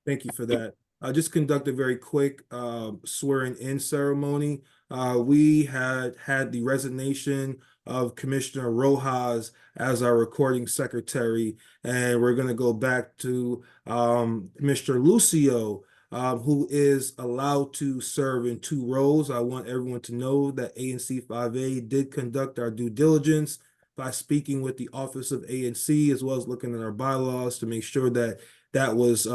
Thank you for that. I just conduct a very quick swearing in ceremony. We had the resignation of Commissioner Rojas as our recording secretary, and we're going to go back to Mr. Lucio, who is allowed to serve in two roles. I want everyone to know that ANC 5A did conduct our due diligence by speaking with the Office of ANC, as well as looking at our bylaws to make sure that that was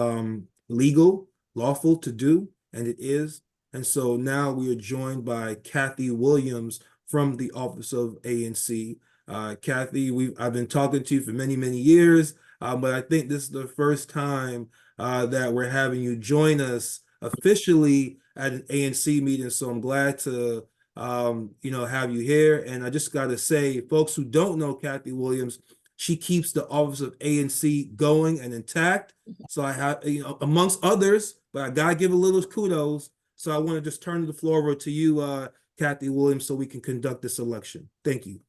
legal, lawful to do, and it is. And so now we are joined by Kathy Williams from the Office of ANC. Kathy, I've been talking to you for many, many years, but I think this is the first time that we're having you join us officially at an ANC meeting. So I'm glad to have you here. And I just got to say, folks who don't know Kathy Williams, she keeps the Office of ANC going and intact. So I have, amongst others, but I gotta give a little kudos. So I want to just turn the floor over to you, Kathy Williams, so we can conduct this election. Thank you.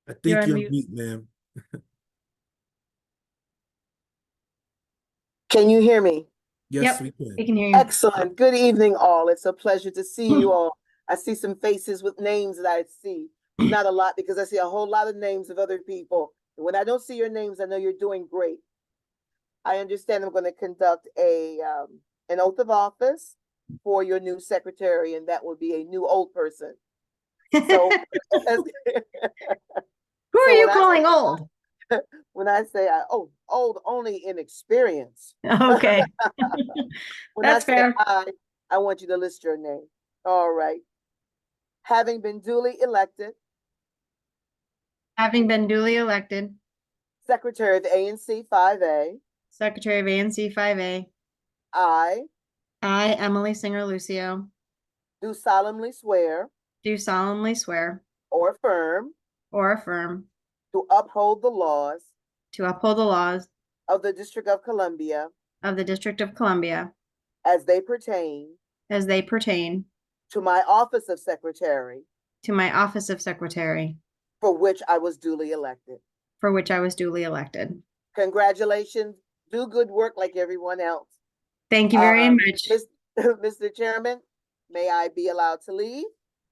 I think you're mute, ma'am. Can you hear me? Yes, Yep, we we can hear you. Excellent. Good evening, all. It's a pleasure to see you all. I see some faces with names that I see. Not a lot, because I see a whole lot of names of other people. And when I don't see your names, I know you're doing great. I understand I'm going to conduct an oath of office for your new secretary, and that will be a new old person. So, Who are you calling old? When I say old only in experience. Okay. When That's fair. I want you to list your name. All right. Having been duly elected. Having been duly elected. Secretary of ANC 5A. Secretary of ANC 5A. I, Emily Singer Lucio. do solemnly swear. Do solemnly swear. Or affirm. Or affirm. To uphold the laws. To uphold the laws. Of the District of Columbia. Of the District of Columbia. As they pertain. As they pertain. To my office of secretary. To my office of secretary. For which I was duly elected. For which I was duly elected. Congratulations. Do good work like everyone else. Thank you very much. Mr. Chairman, may I be allowed to leave?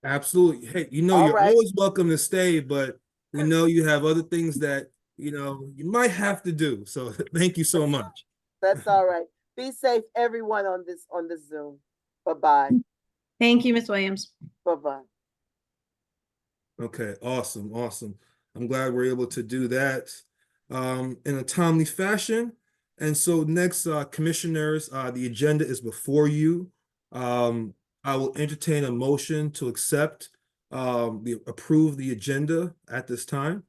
Absolutely. Hey, you're always welcome to stay, but we know you have other things that, you might have to do. So thank you so much. That's all right. Be safe, everyone on this Zoom. Bye-bye. Thank you, Ms. Williams. Bye-bye. Okay, awesome. I'm glad we're able to do that in a timely fashion. And so next, commissioners, the agenda is before you. I will entertain a motion to approve the agenda at this time.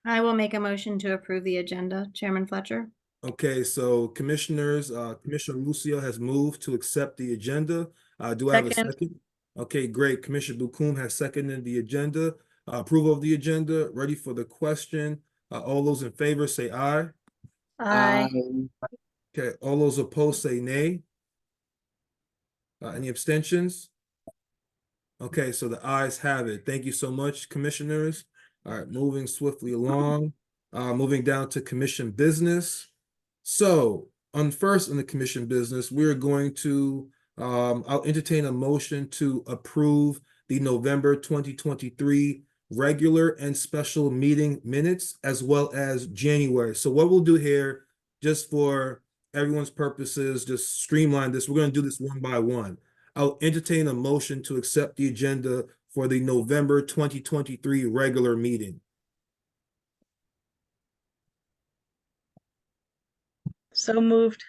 I will make a motion to approve the agenda, Chairman Fletcher. Okay, so commissioners, Commissioner Lucio has moved to accept the agenda. Do I have a second? Okay, great. Commissioner Bukum has seconded the agenda. Approval of the agenda. Ready for the question. All those in favor say aye. Aye. Okay, all those opposed say nay. Any abstentions? Okay, so the ayes have it. Thank you so much, commissioners. All right, moving swiftly along. Moving down to commission business. So first on the commission business, we're going to, I'll entertain a motion to approve the November 2023 regular and special meeting minutes, as well as January. So what we'll do here, just for everyone's purposes, just streamline this. We're going to do this one by one. I'll entertain a motion to accept the agenda for the November 2023 regular meeting. So moved.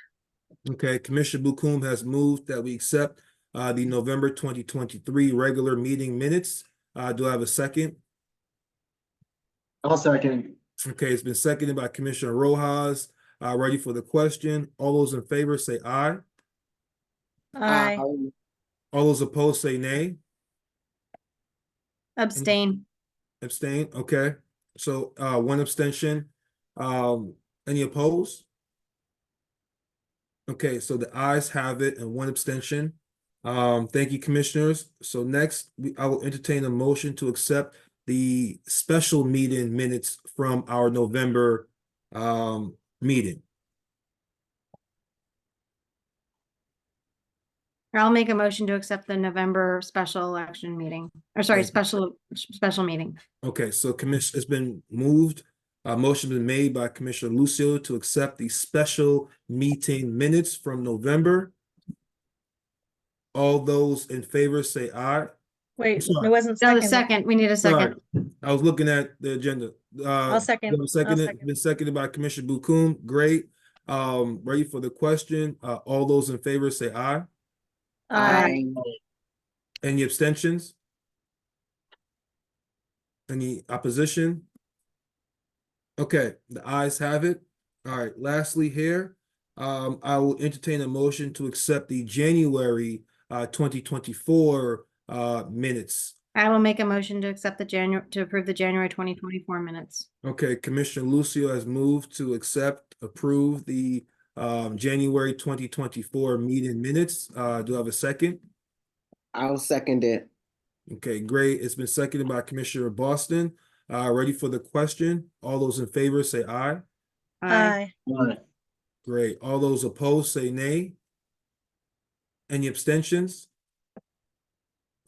Okay, Commissioner Bukum has moved that we accept the November 2023 regular meeting minutes. Do I have a second? I'll second. Okay, it's been seconded by Commissioner Rojas. Ready for the question? All those in favor say aye. Aye. All those opposed say nay. Abstain. Abstain, okay. So one abstention. Any opposed? Okay, so the ayes have it and one abstention. Thank you, commissioners. So next, I will entertain a motion to accept the special meeting minutes from our November meeting. I'll make a motion to accept the November special election meeting, or sorry, Thank you. special meeting. Okay, so commission, it's been moved. Motion been made by Commissioner Lucio to accept the special meeting minutes from November. All those in favor say aye. Wait, sorry. it wasn't No, the seconded. second, we need a Sorry, second. I was looking at the agenda. I'll second. you have a second I'll it? second. Been seconded by Commissioner Bukum. Great. Ready for the question? All those in favor say aye. Aye. Any abstentions? Any opposition? Okay, the ayes have it. All right, lastly here, I will entertain a motion to accept the January 2024 minutes. I will make a motion to accept to approve the January 2024 minutes. Okay, Commissioner Lucio has moved to approve the January 2024 meeting minutes. Do I have a second? I'll second it. Okay, great. It's been seconded by Commissioner Boston. Ready for the question? All those in favor say aye. Aye. Great. All those opposed say nay. Any abstentions?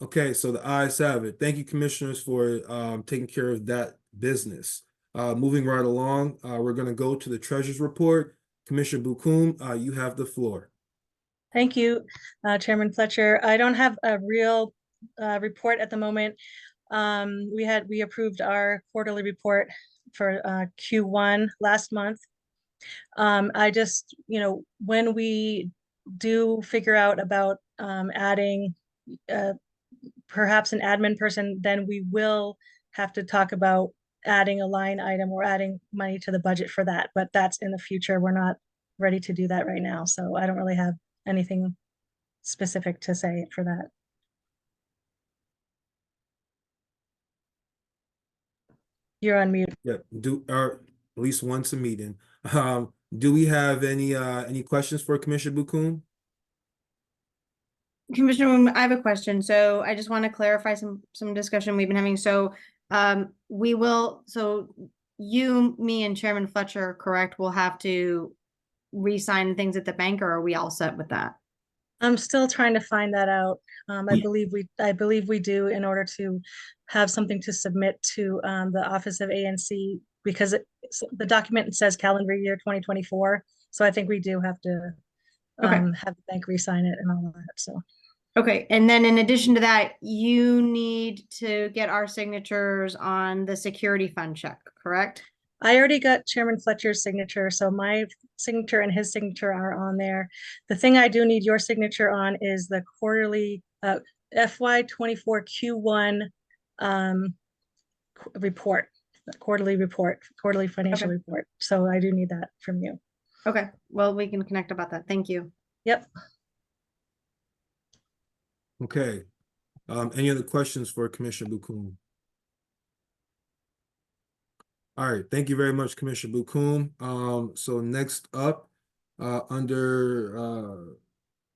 Okay, so the ayes have it. Thank you, commissioners, for taking care of that business. Moving right along, we're going to go to the treasurer's report. Commissioner Bukum, you have the floor. Thank you, Chairman Fletcher. I don't have a real report at the moment. We approved our quarterly report for Q1 last month. I just, when we do figure out about adding perhaps an admin person, then we will have to talk about adding a line item or adding money to the budget for that. But that's in the future. We're not ready to do that right now. So I don't really have anything specific to say for that. You're on mute. Yeah, at least once a meeting. Do we have any questions for Commissioner Bukum? Commissioner, I have a question. So I just want to clarify some discussion we've been having. So you, me, and Chairman Fletcher, correct, will have to re-sign things at the bank, or are we all set with that? I'm still trying to find that out. I believe we do, in order to have something to submit to the Office of ANC, because the document says calendar year 2024. So I think we do have to have the bank re-sign it and all of that. So okay, and then in addition to that, you need to get our signatures on the security fund check, correct? I already got Chairman Fletcher's signature, so my signature and his signature are on there. The thing I do need your signature on is the quarterly FY24 Q1 report, quarterly financial report. So I do need that from you. Okay, well, we can connect about that. Thank you. Yep. Okay. Any other questions for Commissioner Bukum? All right, thank you very much, Commissioner Bukum. So next up, under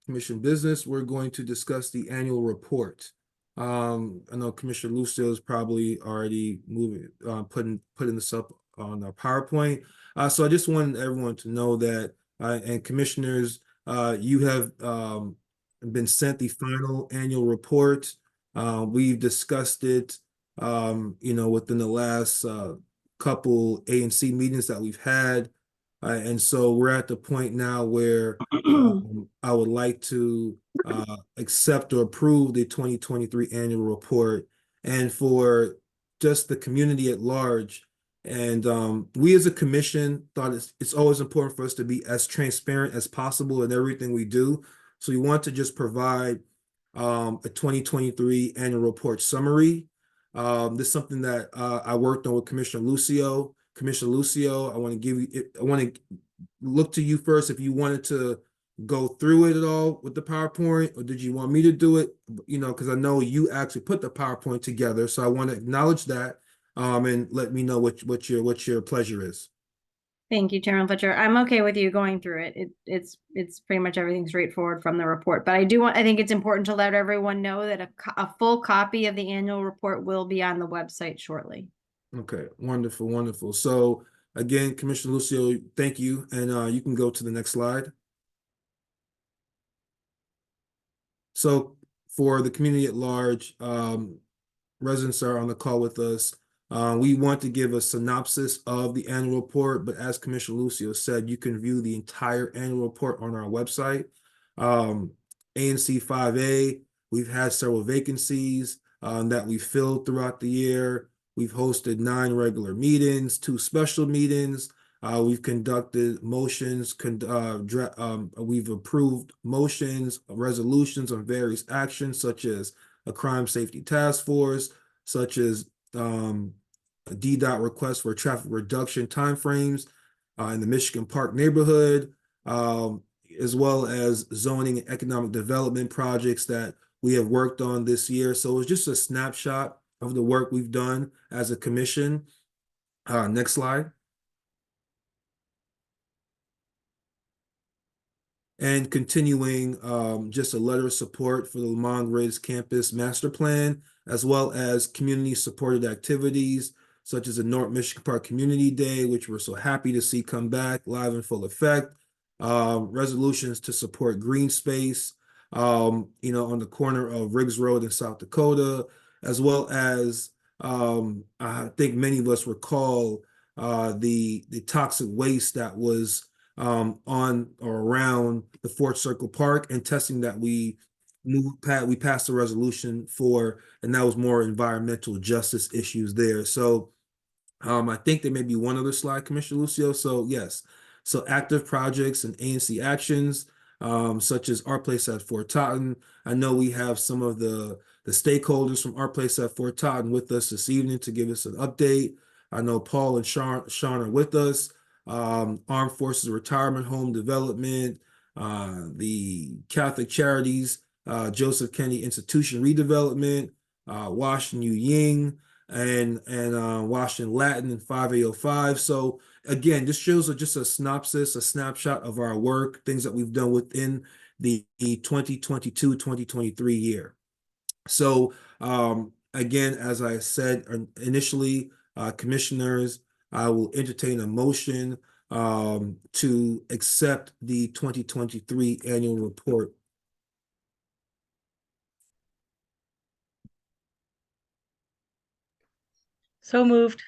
Commission business, we're going to discuss the annual report. I know Commissioner Lucio is probably already putting this up on our PowerPoint. So I just wanted everyone to know that, and commissioners, you have been sent the final annual report. We've discussed it, within the last couple ANC meetings that we've had. And so we're at the point now where I would like to accept or approve the 2023 annual report, and for just the community at large. And we as a commission thought it's always important for us to be as transparent as possible in everything we do. So we want to just provide a 2023 annual report summary. This is something that I worked on with Commissioner Lucio. Commissioner Lucio, I want to look to you first if you wanted to go through it at all with the PowerPoint, or did you want me to do it? Because I know you actually put the PowerPoint together, so I want to acknowledge that, and let me know what your pleasure is. Thank you, Chairman Fletcher. I'm okay with you going through it. It's pretty much everything straightforward from the report. But I think it's important to let everyone know that a full copy of the annual report will be on the website shortly. Okay, wonderful, wonderful. So again, Commissioner Lucio, thank you. And you can go to the next slide. So for the community at large, residents are on the call with us. We want to give a synopsis of the annual report, but as Commissioner Lucio said, you can view the entire annual report on our website. ANC 5A, we've had several vacancies that we filled throughout the year. We've hosted 9 regular meetings, 2 special meetings. We've conducted motions, we've approved motions, resolutions on various actions such as a crime safety task force, such as a DDOT request for traffic reduction timeframes in the Michigan Park neighborhood, as well as zoning and economic development projects that we have worked on this year. So it's just a snapshot of the work we've done as a commission. Next slide. And continuing just a letter of support for the Lamont Ridge Campus Master Plan, as well as community supported activities such as the North Michigan Park Community Day, which we're so happy to see come back live in full effect. Resolutions to support green space, on the corner of Riggs Road in South Dakota, as well as I think many of us recall the toxic waste that was on or around the Fort Circle Park, and testing that we passed a resolution for, and that was more environmental justice issues there. So I think there may be one other slide, Commissioner Lucio. So yes, so active projects and ANC actions, such as Our Place at Fort Totten. I know we have some of the stakeholders from Our Place at Fort Totten with us this evening to give us an update. I know Paul and Sean are with us. Armed Forces Retirement Home Development, the Catholic Charities, Joseph Kennedy Institution Redevelopment, Washington Yu Ying, and Washington Latin and 5805. So again, this shows just a synopsis, a snapshot of our work, things that we've done within the 2022-2023 year. So again, as I said initially, commissioners, I will entertain a motion to accept the 2023 annual report. So moved.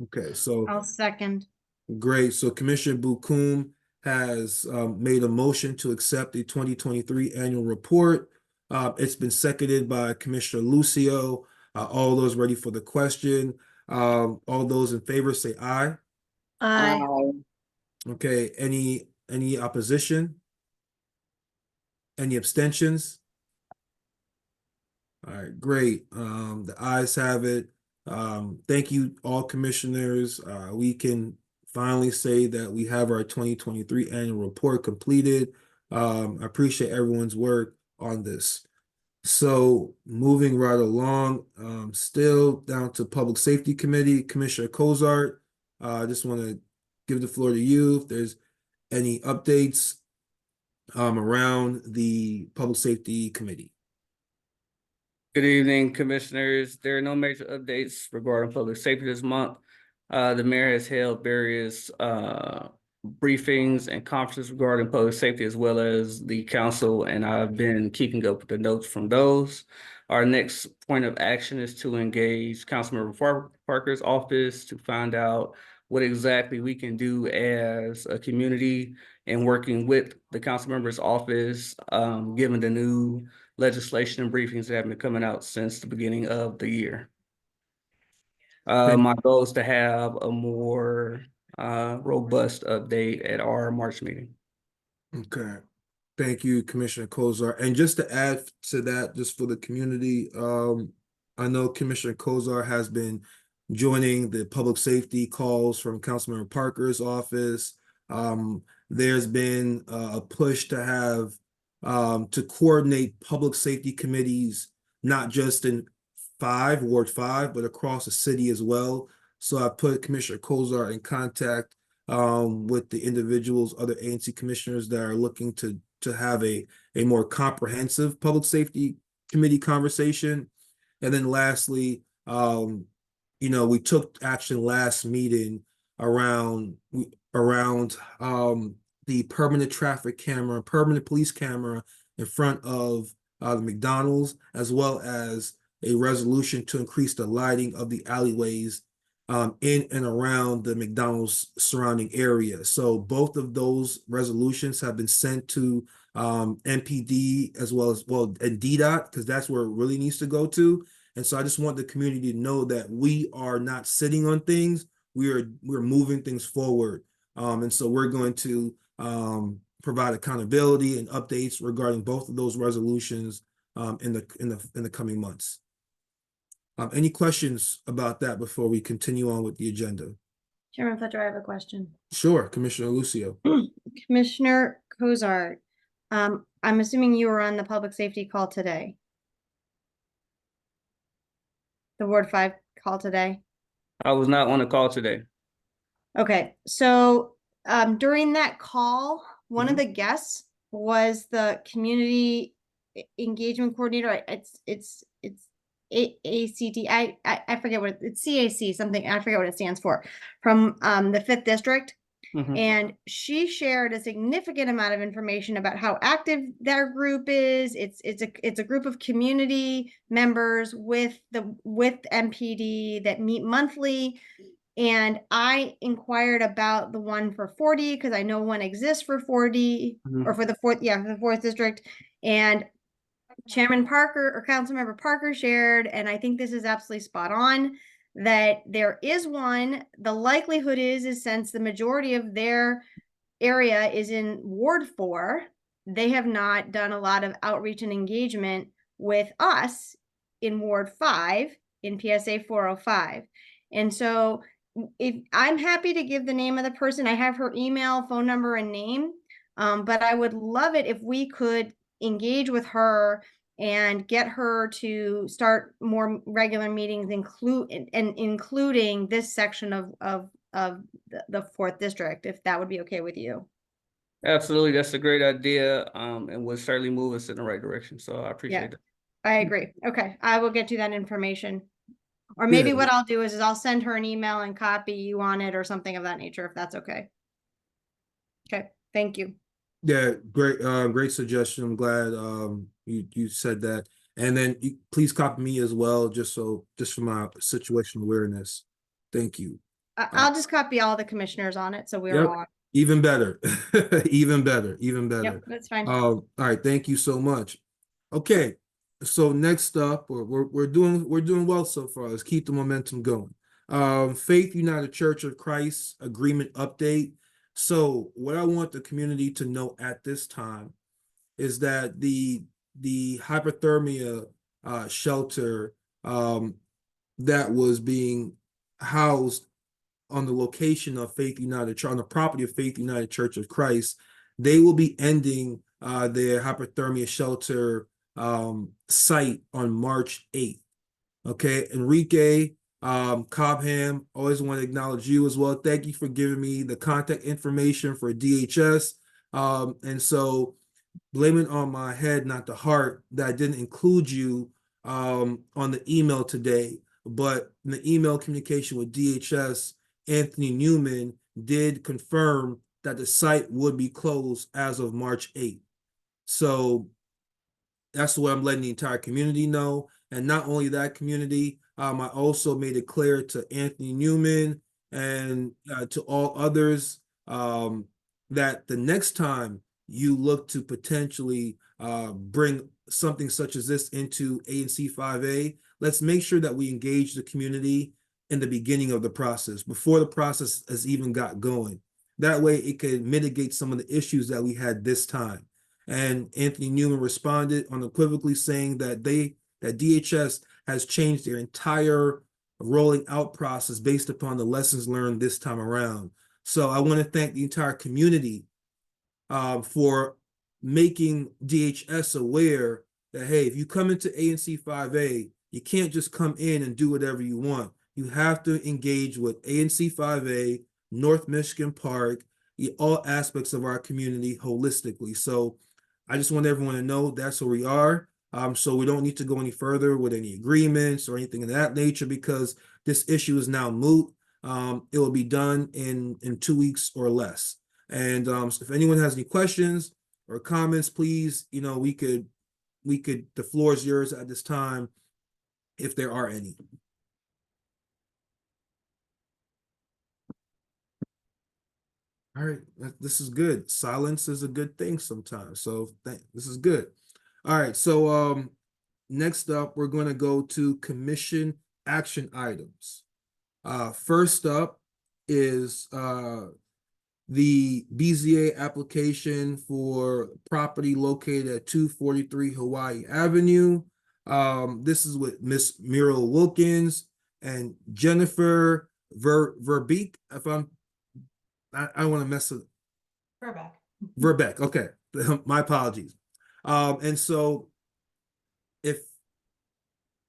Okay, so I'll second. great. So Commissioner Bukum has made a motion to accept the 2023 annual report. It's been seconded by Commissioner Lucio. All those ready for the question? All those in favor say aye. Aye. Okay, any opposition? Any abstentions? All right, great. The ayes have it. Thank you, all commissioners. We can finally say that we have our 2023 annual report completed. I appreciate everyone's work on this. So moving right along, still down to Public Safety Committee, Commissioner Cozart. I just want to give the floor to you if there's any updates around the Public Safety Committee. Good evening, commissioners. There are no major updates regarding public safety this month. The mayor has held various briefings and conferences regarding public safety, as well as the council, and I've been keeping up with the notes from those. Our next point of action is to engage Councilmember Parker's office to find out what exactly we can do as a community, and working with the council member's office, given the new legislation and briefings that have been coming out since the beginning of the year. My goal is to have a more robust update at our March meeting. Okay. Thank you, Commissioner Kozar. And just to add to that, just for the community, I know Commissioner Kozar has been joining the public safety calls from Councilmember Parker's office. There's been a push to have to coordinate public safety committees, not just in Ward 5, but across the city as well. So I put Commissioner Kozar in contact with the individuals, other ANC commissioners that are looking to have a more comprehensive public safety committee conversation. And then lastly, we took action last meeting around the permanent police camera in front of the McDonald's, as well as a resolution to increase the lighting of the alleyways in and around the McDonald's surrounding area. So both of those resolutions have been sent to NPD as well and DDOT, because that's where it really needs to go to. And so I just want the community to know that we are not sitting on things. We're moving things forward. And so we're going to provide accountability and updates regarding both of those resolutions in the coming months. Any questions about that before we continue on with the agenda? Chairman Fletcher, I have a question. Sure, Commissioner Lucio. Commissioner Kozart, I'm assuming you were on the public safety call today. The Ward 5 call today? I was not on the call today. Okay, so during that call, one of the guests was the community engagement coordinator. It's ACT. I forget what it's CAC something. I forget what it stands for, from the 5th district. And she shared a significant amount of information about how active their group is. It's a group of community members with MPD that meet monthly. And I inquired about the one for 40 because I know one exists for 40 or for the 4th district. And Chairman Parker or Councilmember Parker shared, and I think this is absolutely spot on, that there is one. The likelihood is since the majority of their area is in Ward 4, they have not done a lot of outreach and engagement with us in Ward 5 in PSA 405. And so if I'm happy to give the name of the person, I have her email, phone number, and name. But I would love it if we could engage with her and get her to start more regular meetings, including this section of the 4th district, if that would be okay with you. Absolutely, that's a great idea, and will certainly move us in the right direction. So I appreciate that. I agree. Okay, I will get you that information. Or maybe what I'll do is I'll send her an email and copy you on it or something of that nature, if that's okay. Okay, thank you. Yeah, great suggestion. I'm glad you said that. And then please copy me as well, just for my situation awareness. Thank you. I'll just copy all the commissioners on it, so we're all on. Even better. Even better. Yep, that's fine. All right, thank you so much. Okay, so next up, we're doing well so far. Let's keep the momentum going. Faith United Church of Christ agreement update. So what I want the community to know at this time is that the hypothermia shelter that was being housed on the location of Faith United Church, on the property of Faith United Church of Christ, they will be ending their hypothermia shelter site on March 8th. Okay, Enrique Cobham, always want to acknowledge you as well. Thank you for giving me the contact information for DHS. And so blame it on my head, not the heart, that I didn't include you on the email today. But in the email communication with DHS, Anthony Newman did confirm that the site would be closed as of March 8th. So that's what I'm letting the entire community know. And not only that community, I also made it clear to Anthony Newman and to all others that the next time you look to potentially bring something such as this into ANC 5A, let's make sure that we engage the community in the beginning of the process, before the process has even got going. That way it could mitigate some of the issues that we had this time. And Anthony Newman responded unequivocally saying that DHS has changed their entire rolling out process based upon the lessons learned this time around. So I want to thank the entire community for making DHS aware that, hey, if you come into ANC 5A, you can't just come in and do whatever you want. you have to engage with ANC 5A, North Michigan Park, all aspects of our community holistically. So I just want everyone to know that's where we are. So we don't need to go any further with any agreements or anything of that nature because this issue is now moot. It will be done in 2 weeks or less. And so if anyone has any questions or comments, please, the floor is yours at this time, if there are any. All right, this is good. Silence is a good thing sometimes. So this is good. All right, so next up, we're going to go to commission action items. First up is the BZA application for property located at 243 Hawaii Avenue. This is with Miss Muriel Wilkins and Jennifer Verbeek. I don't want to mess it. Verbeek. Okay, my apologies. And so, if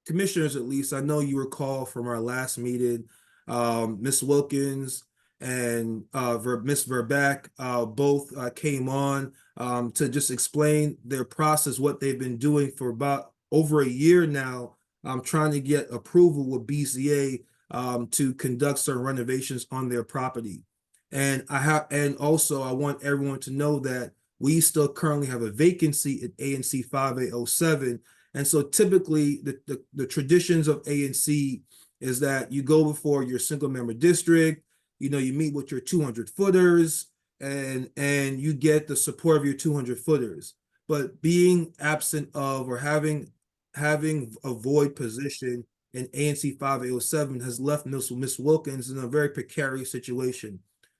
commissioners, at least, I know you recall from our last meeting, Miss Wilkins and Miss Verbeek both came on to just explain their process, what they've been doing for about over a year now, trying to get approval with BZA to conduct certain renovations on their property. And also I want everyone to know that we still currently have a vacancy at ANC 5807. And so typically the traditions of ANC is that you go before your single member district, you meet with your 200 footers and you get the support of your 200 footers. But being absent of or having a void position in ANC 5807 has left Miss Wilkins in a very precarious situation.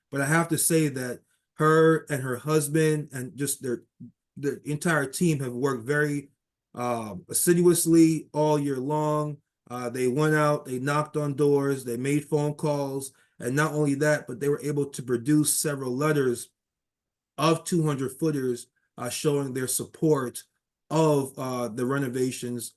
But I have to say that her and her husband and just the entire team have worked very assiduously all year long. They went out, they knocked on doors, they made phone calls, and not only that, but they were able to produce several letters of 200 footers showing their support of the renovations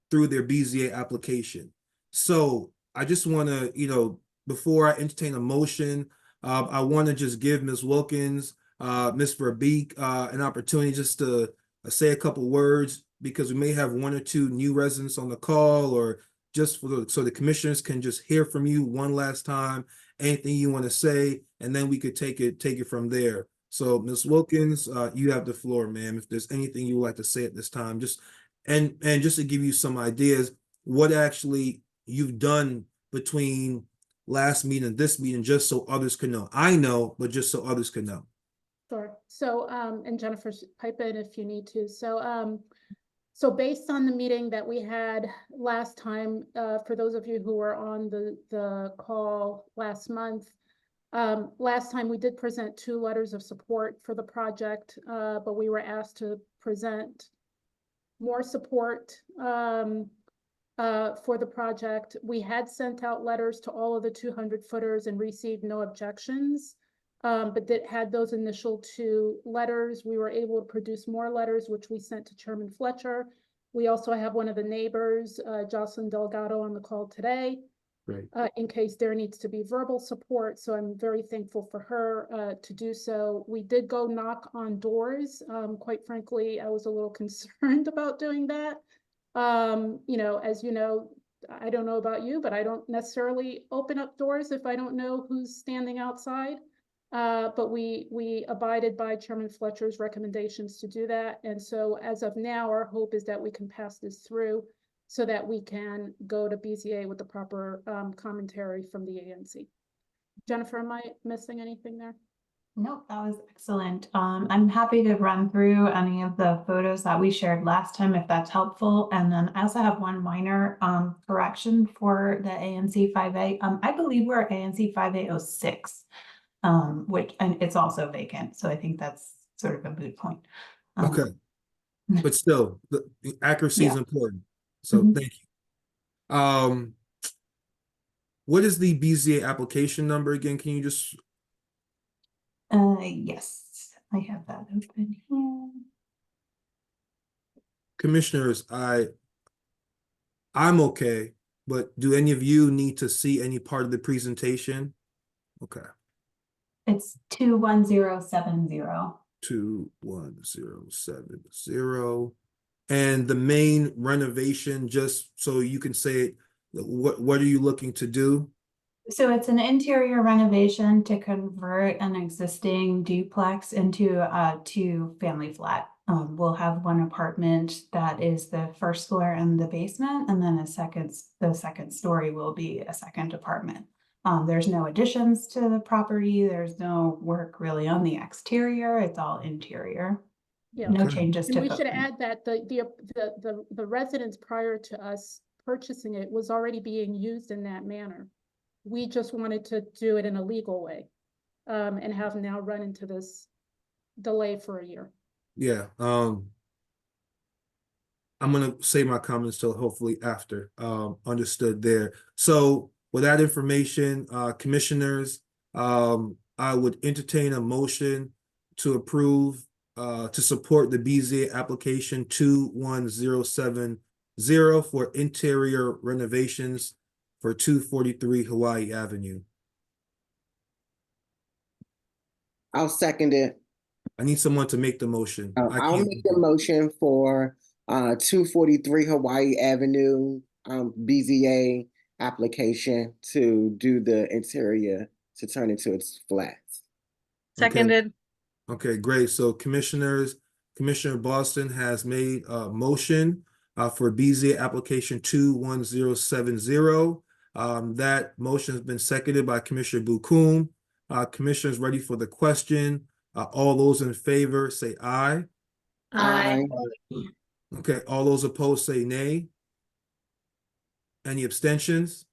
through their BZA application. So I just want to, before I entertain a motion, I want to just give Ms. Wilkins, Ms. Verbeek, an opportunity just to say a couple words because we may have one or two new residents on the call, or just so the commissioners can just hear from you one last time, anything you want to say, and then we could take it from there. So Ms. Wilkins, you have the floor, ma'am. If there's anything you would like to say at this time, just to give you some ideas, what actually you've done between last meeting and this meeting, just so others can know. I know, but just so others can know. Sure. So, and Jennifer, pipe in if you need to. So based on the meeting that we had last time, for those of you who were on the call last month, last time we did present 2 letters of support for the project, but we were asked to present more support for the project. We had sent out letters to all of the 200 footers and received no objections. But that had those initial 2 letters. We were able to produce more letters, which we sent to Chairman Fletcher. We also have one of the neighbors, Jocelyn Delgado, on the call today. Great. In case there needs to be verbal support. So I'm very thankful for her to do so. We did go knock on doors. Quite frankly, I was a little concerned about doing that. As you know, I don't know about you, but I don't necessarily open up doors if I don't know who's standing outside. But we abided by Chairman Fletcher's recommendations to do that. And so as of now, our hope is that we can pass this through so that we can go to BZA with the proper commentary from the ANC. Jennifer, am I missing anything there? Nope, that was excellent. I'm happy to run through any of the photos that we shared last time, if that's helpful. And then I also have one minor correction for the ANC 5A. I believe we're ANC 5806. And it's also vacant. So I think that's sort of a moot point. Okay. But still, the accuracy is important. So thank you. What is the BZA application number again? Can you just? Yes, I have that open here. Commissioners, I'm okay but do any of you need to see any part of the presentation? Okay, It's 21070. 21070. And the main renovation, just so you can say it, what are you looking to do? So it's an interior renovation to convert an existing duplex into a two-family flat. We'll have one apartment that is the first floor and the basement, and then the second story will be a second apartment. There's no additions to the property. There's no work really on the exterior. It's all interior. Yeah. No Okay. changes And to we should footprint. add that the residents prior to us purchasing it was already being used in that manner. We just wanted to do it in a legal way, and have now run into this delay for a year. Yeah, I'm gonna say my comments till hopefully after, understood there. So with that information, commissioners, I would entertain a motion to approve, to support the BZA application 21070 for interior renovations for 243 Hawaii Avenue. I'll second it. I need someone to make the motion. I I'll can't. make the motion for 243 Hawaii Avenue BZA application to do the interior to turn into its flats. Okay. Seconded. Okay, great. So Commissioner Boston has made a motion for BZ application 21070. That motion has been seconded by Commissioner Bukum. Commissioners ready for the question? All those in favor say aye. Aye. Okay, all those opposed say nay. Any abstentions?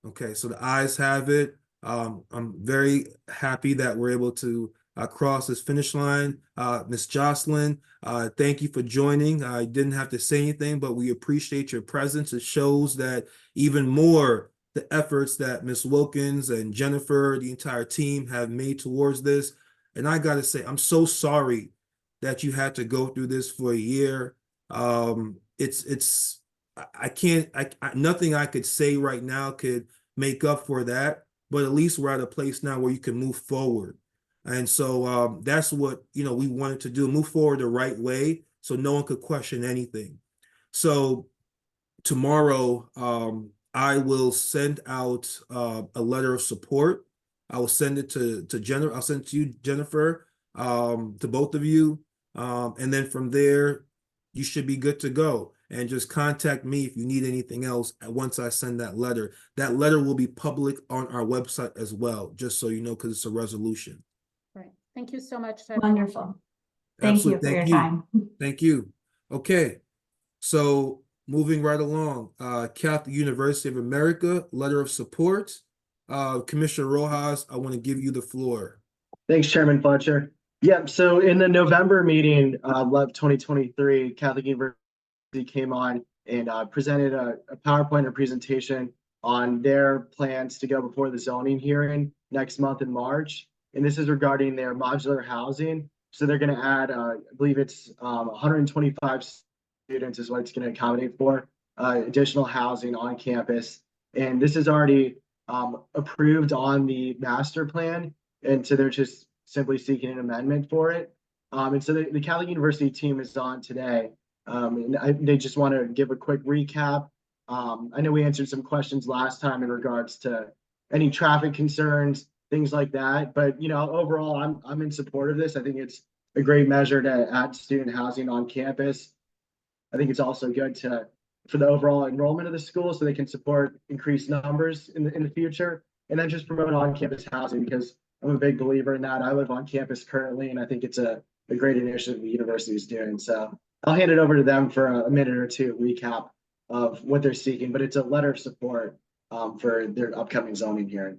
Okay, so the ayes have it. I'm very happy that we're able to cross this finish line. Ms. Jocelyn, thank you for joining. I didn't have to say anything, but we appreciate your presence. It shows that even more the efforts that Ms. Wilkins and Jennifer, the entire team have made towards this. And I gotta say, I'm so sorry that you had to go through this for a year. I can't, nothing I could say right now could make up for that, but at least we're at a place now where you can move forward. And so that's what, we wanted to do, move forward the right way so no one could question anything. So tomorrow, I will send out a letter of support. I will send it to Jennifer. I'll send it to you, Jennifer, to both of you. And then from there, you should be good to go. And just contact me if you need anything else once I send that letter. That letter will be public on our website as well, just so you know, because it's a resolution. Right. Thank you so much. to everyone. Wonderful. Thank you Absolutely. for your Thank you. time. Thank you. Okay. So moving right along, Catholic University of America, letter of support. Commissioner Rojas, I want to give you the floor. Thanks, Chairman Fletcher. Yep, so in the November meeting of 2023, Catholic University came on and presented a PowerPoint or presentation on their plans to go before the zoning hearing next month in March. And this is regarding their modular housing. So they're going to add, I believe it's 125 students is what it's going to accommodate for additional housing on campus. And this is already approved on the master plan. And so they're just simply seeking an amendment for it. And so the Catholic University team is on today. And they just want to give a quick recap. I know we answered some questions last time in regards to any traffic concerns, things like that. But overall, I'm in support of this. I think it's a great measure to add student housing on campus. I think it's also good for the overall enrollment of the school, so they can support increased numbers in the future, and then just promote on-campus housing, because I'm a big believer in that. I live on campus currently, and I think it's a great initiative the university is doing. So I'll hand it over to them for a minute or two recap of what they're seeking, but it's a letter of support for their upcoming zoning hearing.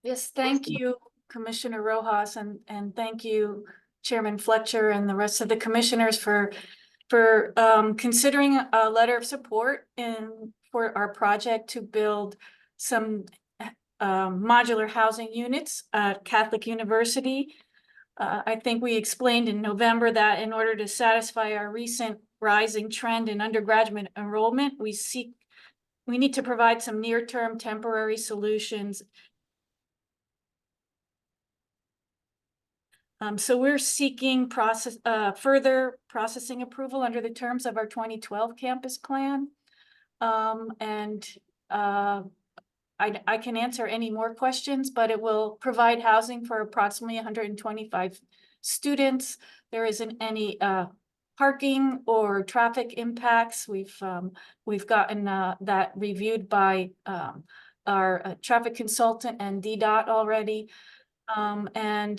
Yes, thank you, Commissioner Rojas, and thank you, Chairman Fletcher, and the rest of the commissioners for considering a letter of support for our project to build some modular housing units at Catholic University. I think we explained in November that in order to satisfy our recent rising trend in undergraduate enrollment, we need to provide some near-term temporary solutions. So we're seeking further processing approval under the terms of our 2012 campus plan. I can answer any more questions, but it will provide housing for approximately 125 students. There isn't any parking or traffic impacts. We've gotten that reviewed by our traffic consultant and DDOT already. I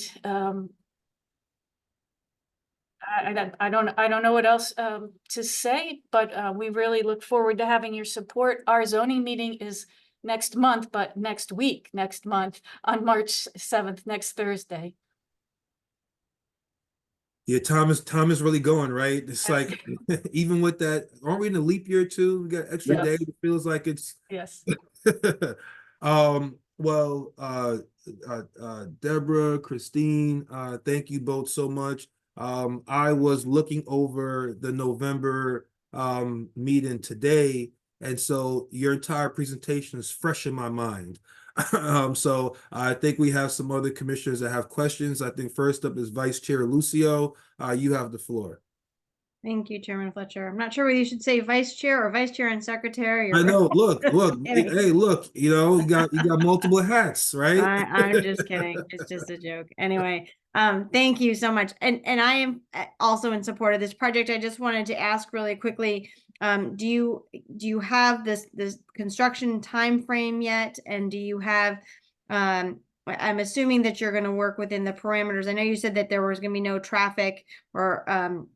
don't know what else to say, but we really look forward to having your support. Our zoning meeting is next month, but next month on March 7th, next Thursday. Yeah, time is really going, right? It's like even with that, aren't we in a leap year too? We got extra Yes. day. It feels like it's Yes. well, Deborah, Christine, thank you both so much. I was looking over the November meeting today, and so your entire presentation is fresh in my mind. So I think we have some other commissioners that have questions. I think first up is Vice Chair Lucio. You have the floor. Thank you, Chairman Fletcher. I'm not sure whether you should say vice chair or vice chair and secretary. I know. Look, Anyway. hey, look. You got multiple hats, right? I'm just kidding. It's just a joke. Anyway, thank you so much. And I am also in support of this project. I just wanted to ask really quickly, do you have this construction time frame yet? And do you have I'm assuming that you're going to work within the parameters. I know you said that there was going to be no traffic or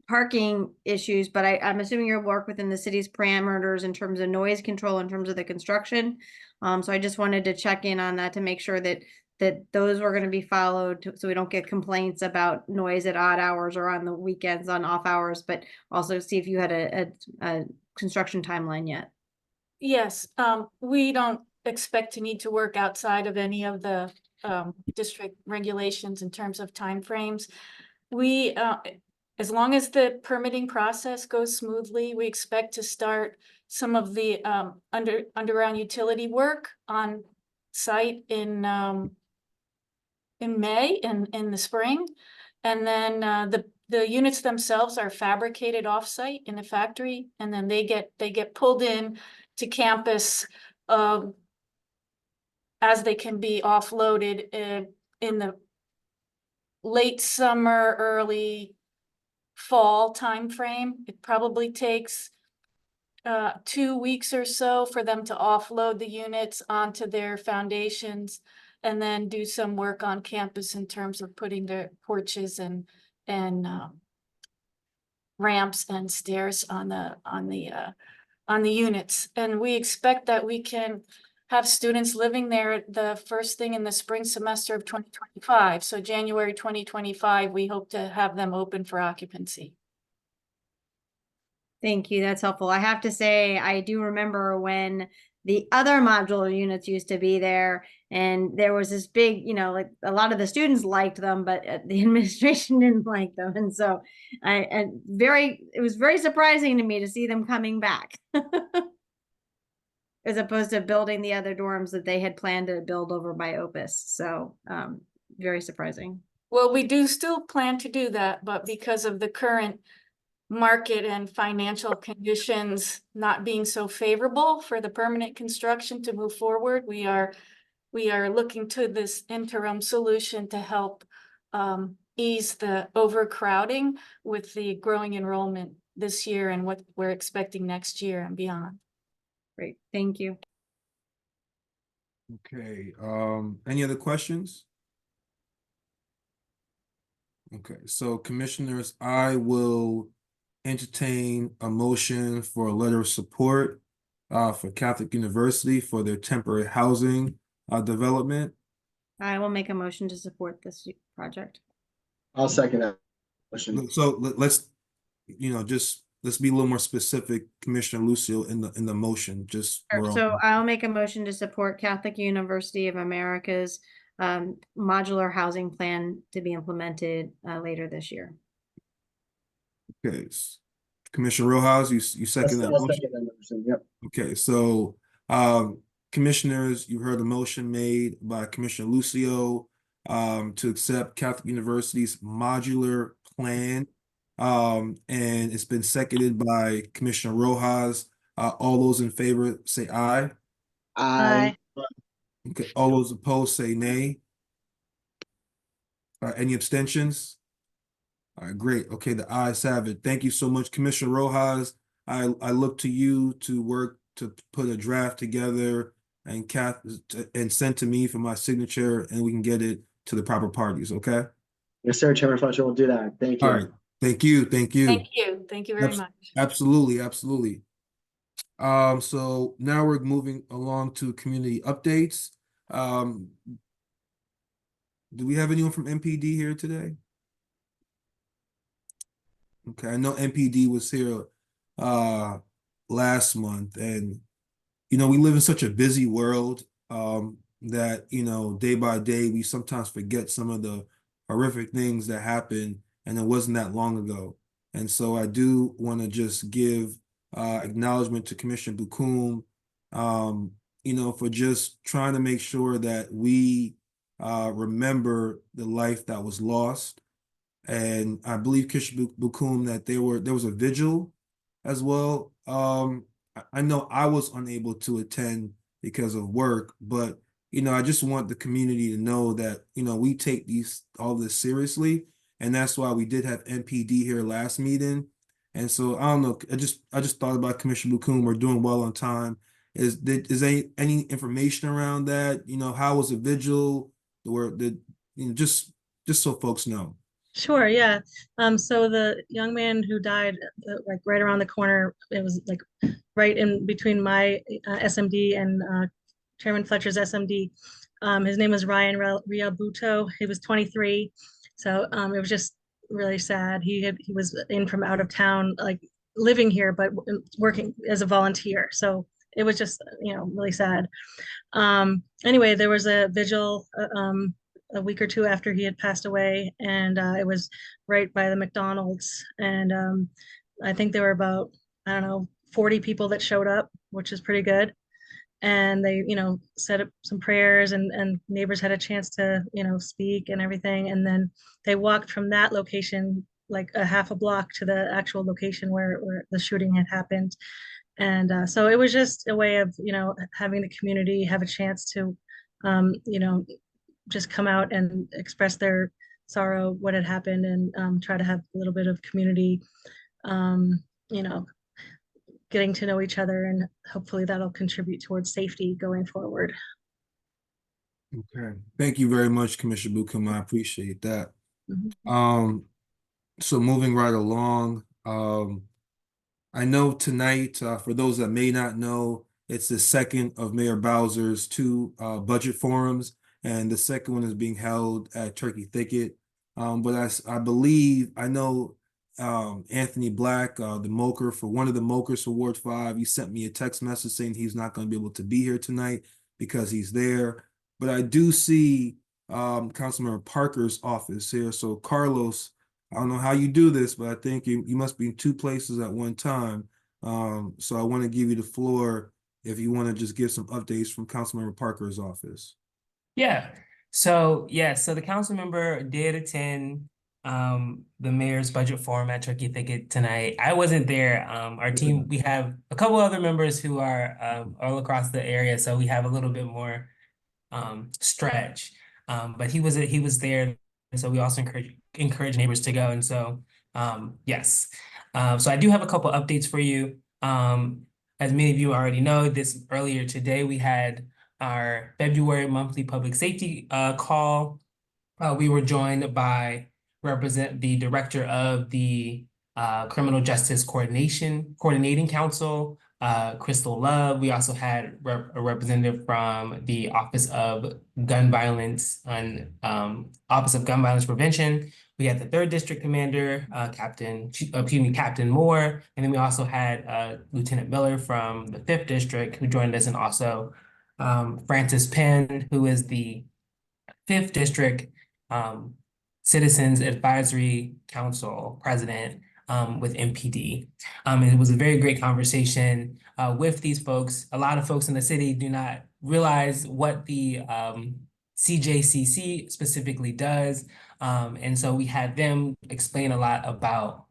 parking issues, but I'm assuming you'll work within the city's parameters in terms of noise control, in terms of the construction. So I just wanted to check in on that to make sure that those were going to be followed, so we don't get complaints about noise at odd hours or on the weekends on off hours, but also see if you had a construction timeline yet. Yes, We don't expect to need to work outside of any of the district regulations in terms of timeframes. We as long as the permitting process goes smoothly, we expect to start some of the underground utility work on site in May and in the spring. And then the units themselves are fabricated off-site in the factory, and then they get pulled in to campus as they can be offloaded in the late summer, early fall timeframe. It probably takes 2 weeks or so for them to offload the units onto their foundations and then do some work on campus in terms of putting their porches and ramps and stairs on the units. And we expect that we can have students living there the first thing in the spring semester of 2025. So January 2025, we hope to have them open for occupancy. Thank you. That's helpful. I have to say, I do remember when the other modular units used to be there, and there was this big, like a lot of the students liked them, but the administration didn't like them. And so it was very surprising to me to see them coming back as opposed to building the other dorms that they had planned to build over by Opus. So very surprising. Well, we do still plan to do that, but because of the current market and financial conditions not being so favorable for the permanent construction to move forward, we are looking to this interim solution to help ease the overcrowding with the growing enrollment this year and what we're expecting next year and beyond. Great, thank you. Okay, any other questions? Okay, so commissioners, I will entertain a motion for a letter of support for Catholic University for their temporary housing development. I will make a motion to support this project. I'll second that motion. So let's be a little more specific, Commissioner Lucio, in the motion. So I'll make a motion to support Catholic University of America's modular housing plan to be implemented later this year. Okay. Commissioner Rojas, you second that I'll motion? second that motion, yep. Okay, so commissioners, you heard a motion made by Commissioner Lucio to accept Catholic University's modular plan. And it's been seconded by Commissioner Rojas. All those in favor say aye. I, Okay, all those opposed say nay. Any abstentions? All right, great. Okay, the ayes have it. Thank you so much, Commissioner Rojas. I look to you to work to put a draft together and send to me for my signature, and we can get it to the proper parties. Okay. Yes, sir, Chairman Fletcher, we'll do that. Thank you. All right. Thank you. Thank you. Thank you. Thank you very much. Absolutely. Absolutely. So now we're moving along to community updates. Do we have anyone from MPD here today? Okay, I know MPD was here last month, and we live in such a busy world that day by day we sometimes forget some of the horrific things that happened, and it wasn't that long ago. And so I do want to just give acknowledgement to Commissioner Bukum, for just trying to make sure that we remember the life that was lost. And I believe Commissioner Bukum that there was a vigil as well. I know I was unable to attend because of work, but I just want the community to know that we take all this seriously, and that's why we did have MPD here last meeting. And so I don't know, I just thought about Commissioner Bukum. We're doing well on time. Is any information around that? How was the vigil? Just so folks know. Sure, yeah. So the young man who died, like right around the corner, it was like right in between my SMD and Chairman Fletcher's SMD. His name was Ryan Riabuto. He was 23. So it was just really sad. He was in from out of town, like living here, but working as a volunteer. So it was just, really sad. Anyway, there was a vigil a week or two after he had passed away, and it was right by the McDonald's. And I think there were about, I don't know, 40 people that showed up, which is pretty good. And they, set up some prayers, and neighbors had a chance to, speak and everything. And then they walked from that location like a half a block to the actual location where the shooting had happened. And so it was just a way of, having the community have a chance to, just come out and express their sorrow, what had happened, and try to have a little bit of community, getting to know each other, and hopefully that'll contribute towards safety going forward. Okay. Thank you very much, Commissioner Bukum. I appreciate that. Mhm. So moving right along, I know tonight, for those that may not know, it's the second of Mayor Bowser's two budget forums, and the second one is being held at Turkey Thicket. But I believe, I know Anthony Black, the Moker for one of the Mokers for Ward 5, he sent me a text message saying he's not going to be able to be here tonight because he's there. But I do see Councilmember Parker's office here. So Carlos, I don't know how you do this, but I think you must be in two places at one time. So I want to give you the floor if you want to just give some updates from Councilmember Parker's office. Yeah. So the council member did attend the mayor's budget forum at Turkey Thicket tonight. I wasn't there. Our team, we have a couple other members who are all across the area, so we have a little bit more stretch. But he was there, so we also encourage neighbors to go. And so yes. So I do have a couple updates for you. As many of you already know, earlier today we had our February monthly public safety call. We were joined by the director of the Criminal Justice Coordinating Council, Crystal Love. We also had a representative from the Office of Gun Violence and Office of Gun Violence Prevention. We had the 3rd District Commander, Captain Moore, and then we also had Lieutenant Miller from the 5th District who joined us, and also Francis Penn, who is the 5th District Citizens Advisory Council President with MPD. And it was a very great conversation with these folks. A lot of folks in the city do not realize what the CJCC specifically does. And so we had them explain a lot about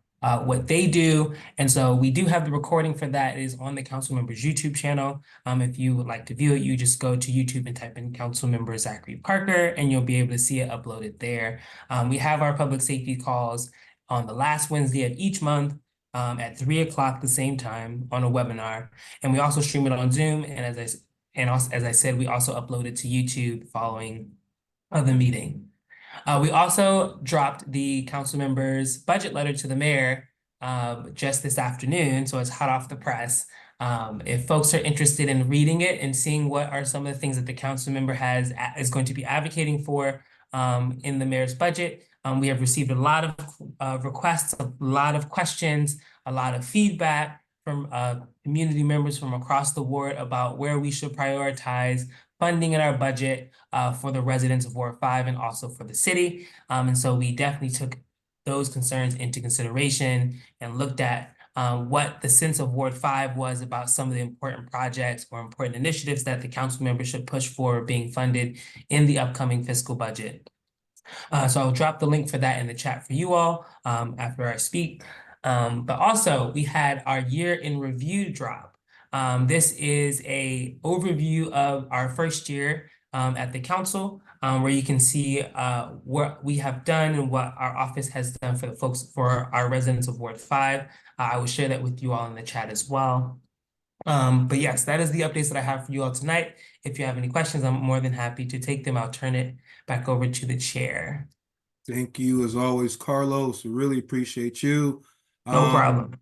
what they do. And so we do have the recording for that. It is on the council members YouTube channel. If you would like to view it, you just go to YouTube and type in council member Zachary Parker, and you'll be able to see it uploaded there. We have our public safety calls on the last Wednesday of each month at 3 o'clock the same time on a webinar. And we also stream it on Zoom. And as I said, we also upload it to YouTube following the meeting. We also dropped the council members' budget letter to the mayor just this afternoon, so it's hot off the press. If folks are interested in reading it and seeing what are some of the things that the council member is going to be advocating for in the mayor's budget, we have received a lot of requests, a lot of questions, a lot of feedback from community members from across the ward about where we should prioritize funding in our budget for the residents of Ward 5 and also for the city. And so we definitely took those concerns into consideration and looked at what the sense of Ward 5 was about some of the important projects or important initiatives that the council members should push for being funded in the upcoming fiscal budget. So I'll drop the link for that in the chat for you all after I speak. But also we had our year in review drop. This is a overview of our first year at the council, where you can see what we have done and what our office has done for our residents of Ward 5. I will share that with you all in the chat as well. But yes, that is the updates that I have for you all tonight. If you have any questions, I'm more than happy to take them. I'll turn it back over to the chair. Thank you as always, Carlos. We really appreciate you. No problem.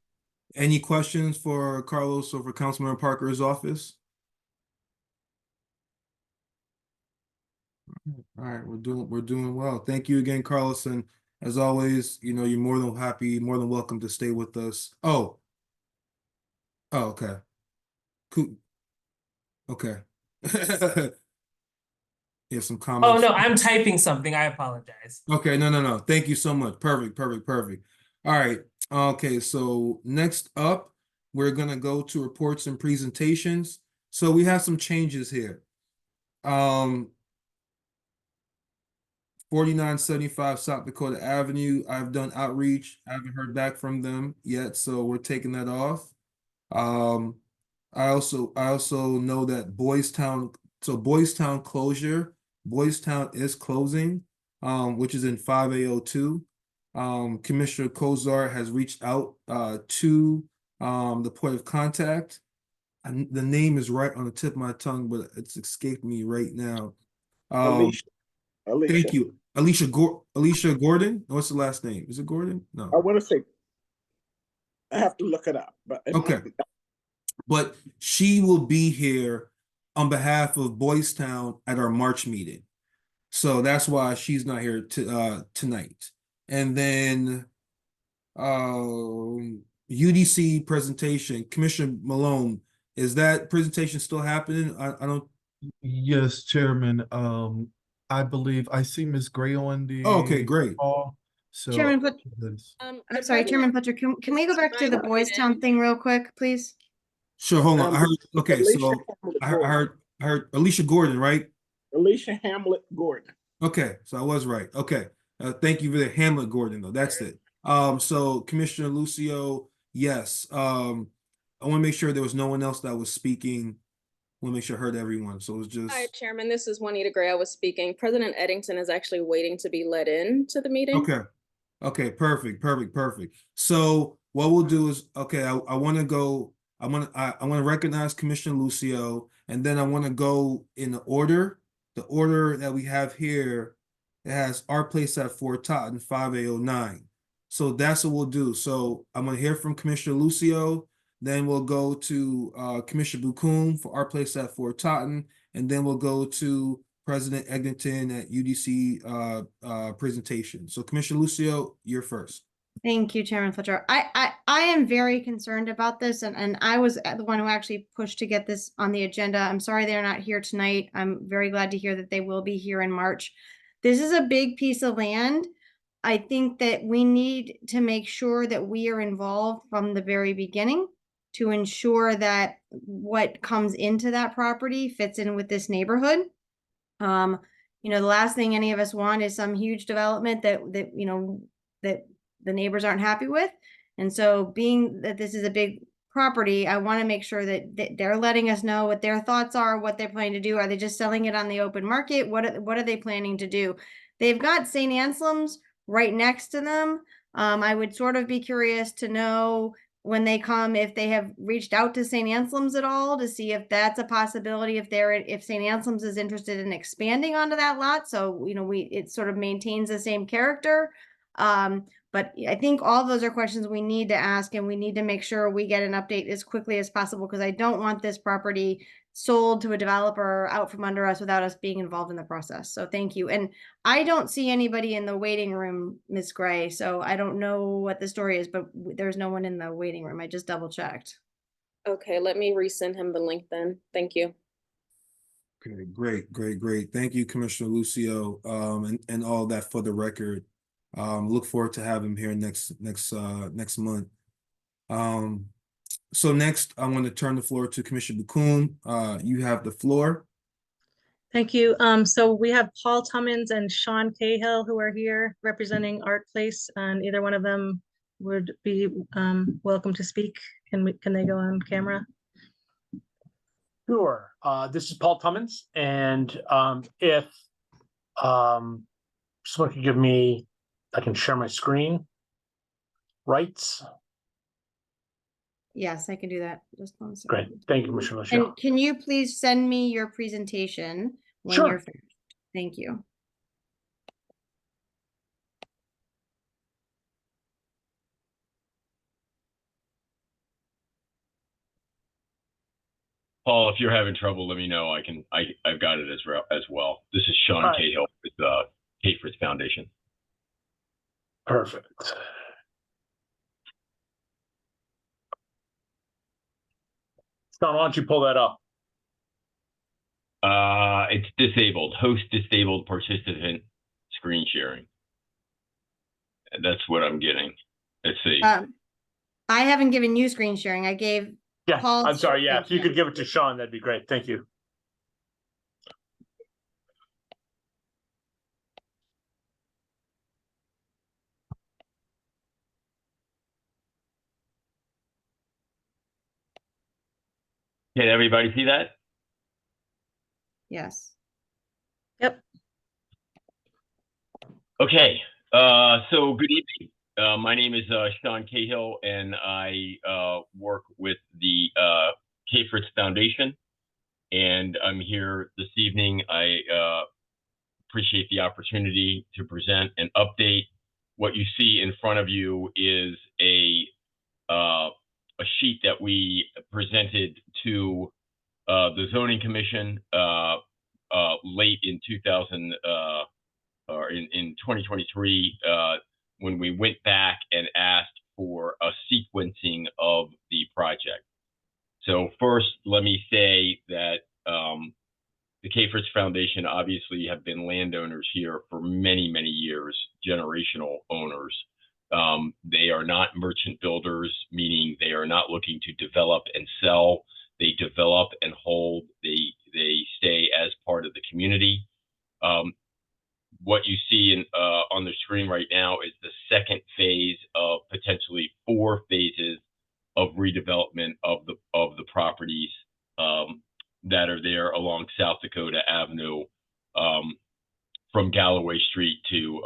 Any questions for Carlos or for Councilmember Parker's office? All right, we're doing well. Thank you again, Carlos. And as always, you're more than welcome to stay with us. Oh, okay. Cool. Okay. You have some Oh comments? no, I'm typing something. I apologize. Okay, no. Thank you so much. Perfect. All right. Okay, so next up, we're gonna go to reports and presentations. So we have some changes here. 4975 South Dakota Avenue. I've done outreach. I haven't heard back from them yet, so we're taking that off. I also know that Boys Town closure. Boys Town is closing, which is in 5A02. Commissioner Kozar has reached out to the point of contact. And the name is right on the tip of my tongue, but it's escaped me right now. Alicia. Thank you. Alicia Gordon? What's the last name? Is it Gordon? No. I want to say, I have to look it up, but it Okay. might be. But she will be here on behalf of Boys Town at our March meeting. So that's why she's not here tonight. And then UDC presentation, Commissioner Malone, is that presentation still happening? I don't. Yes, Chairman. I believe I see Ms. Gray on the Okay, great. call. So Chairman, I'm sorry, Chairman Fletcher, can we go back to the Boys Town thing real quick, please? Sure, hold on. I heard, okay, Alicia so Hamlet I Gordon. heard Alicia Gordon, right? Alicia Hamlet Gordon. Okay, so I was right. Okay. Thank you for the Hamlet Gordon, though. That's it. So Commissioner Lucio, yes. I want to make sure there was no one else that was speaking. I want to make sure I heard everyone. So it was just. Hi, Chairman. This is Juanita Gray. I was speaking. President Eddington is actually waiting to be let in to the meeting. Okay. Okay, perfect. So what we'll do is, okay, I want to go, I want to recognize Commissioner Lucio, and then I want to go in the order that we have here. It has our place at Fort Totten, 5A09. So that's what we'll do. So I'm going to hear from Commissioner Lucio, then we'll go to Commissioner Bukum for our place at Fort Totten, and then we'll go to President Eglinton at UDC presentation. So Commissioner Lucio, you're first. Thank you, Chairman Fletcher. I am very concerned about this, and I was the one who actually pushed to get this on the agenda. I'm sorry they're not here tonight. I'm very glad to hear that they will be here in March. This is a big piece of land. I think that we need to make sure that we are involved from the very beginning to ensure that what comes into that property fits in with this neighborhood. The last thing any of us want is some huge development that the neighbors aren't happy with. And so being that this is a big property, I want to make sure that they're letting us know what their thoughts are, what they're planning to do. Are they just selling it on the open market? What are they planning to do? They've got St. Anselm's right next to them. I would sort of be curious to know when they come if they have reached out to St. Anselm's at all to see if that's a possibility, if St. Anselm's is interested in expanding onto that lot. So, it sort of maintains the same character. But I think all those are questions we need to ask, and we need to make sure we get an update as quickly as possible, because I don't want this property sold to a developer out from under us without us being involved in the process. So thank you. And I don't see anybody in the waiting room, Ms. Gray, so I don't know what the story is, but there's no one in the waiting room. I just double checked. Okay, let me resend him the link then. Thank you. Okay, great. Thank you, Commissioner Lucio, and all that for the record. Look forward to having him here next month. So next, I want to turn the floor to Commissioner Bakun. You have the floor. Thank you. So we have Paul Tummins and Sean Cahill who are here representing Art Place, and either one of them would be welcome to speak. Can they go on camera? Sure. This is Paul Tummins, and if someone could give me, I can share my screen. Rights. Yes, I can do that. Just one second. Great. Thank you, Commissioner Lucio. And can you please send me your presentation when Sure. you're finished? Thank you. Paul, if you're having trouble, let me know. I've got it as well. This is Sean Right. Cahill with the Hayford Foundation. Perfect. Sean, why don't you pull that up? It's disabled. Host disabled participant screen sharing. And that's what I'm getting. Let's see. I haven't given you screen sharing. I gave Yeah, Paul. I'm sorry. Yeah, if you could give it to Sean, that'd be great. Thank you. Can everybody see that? Yes. Yep. Okay. So good evening. My name is Sean Cahill, and I work with the Hayford Foundation. And I'm here this evening. I appreciate the opportunity to present an update. What you see in front of you is a sheet that we presented to the Zoning Commission late in 2023 when we went back and asked for a sequencing of the project. So first, let me say that the Hayford Foundation obviously have been landowners here for many, many years, generational owners. They are not merchant builders, meaning they are not looking to develop and sell. They develop and hold. They stay as part of the community. What you see on the screen right now is the second phase of potentially 4 phases of redevelopment of the properties that are there along South Dakota Avenue, from Galloway Street to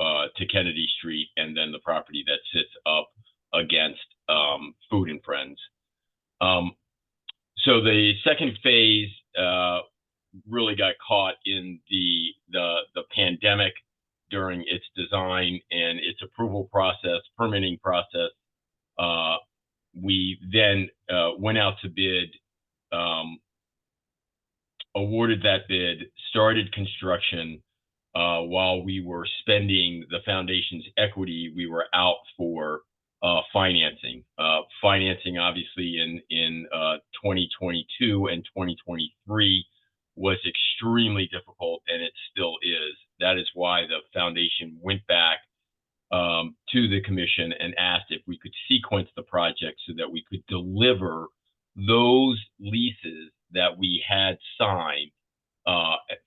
Kennedy Street, and then the property that sits up against Food and Friends. So the second phase really got caught in the pandemic during its design and its approval process, permitting process. We then went out to bid, awarded that bid, started construction. While we were spending the foundation's equity, we were out for financing. Financing, obviously, in 2022 and 2023 was extremely difficult, and it still is. That is why the foundation went back to the commission and asked if we could sequence the project so that we could deliver those leases that we had signed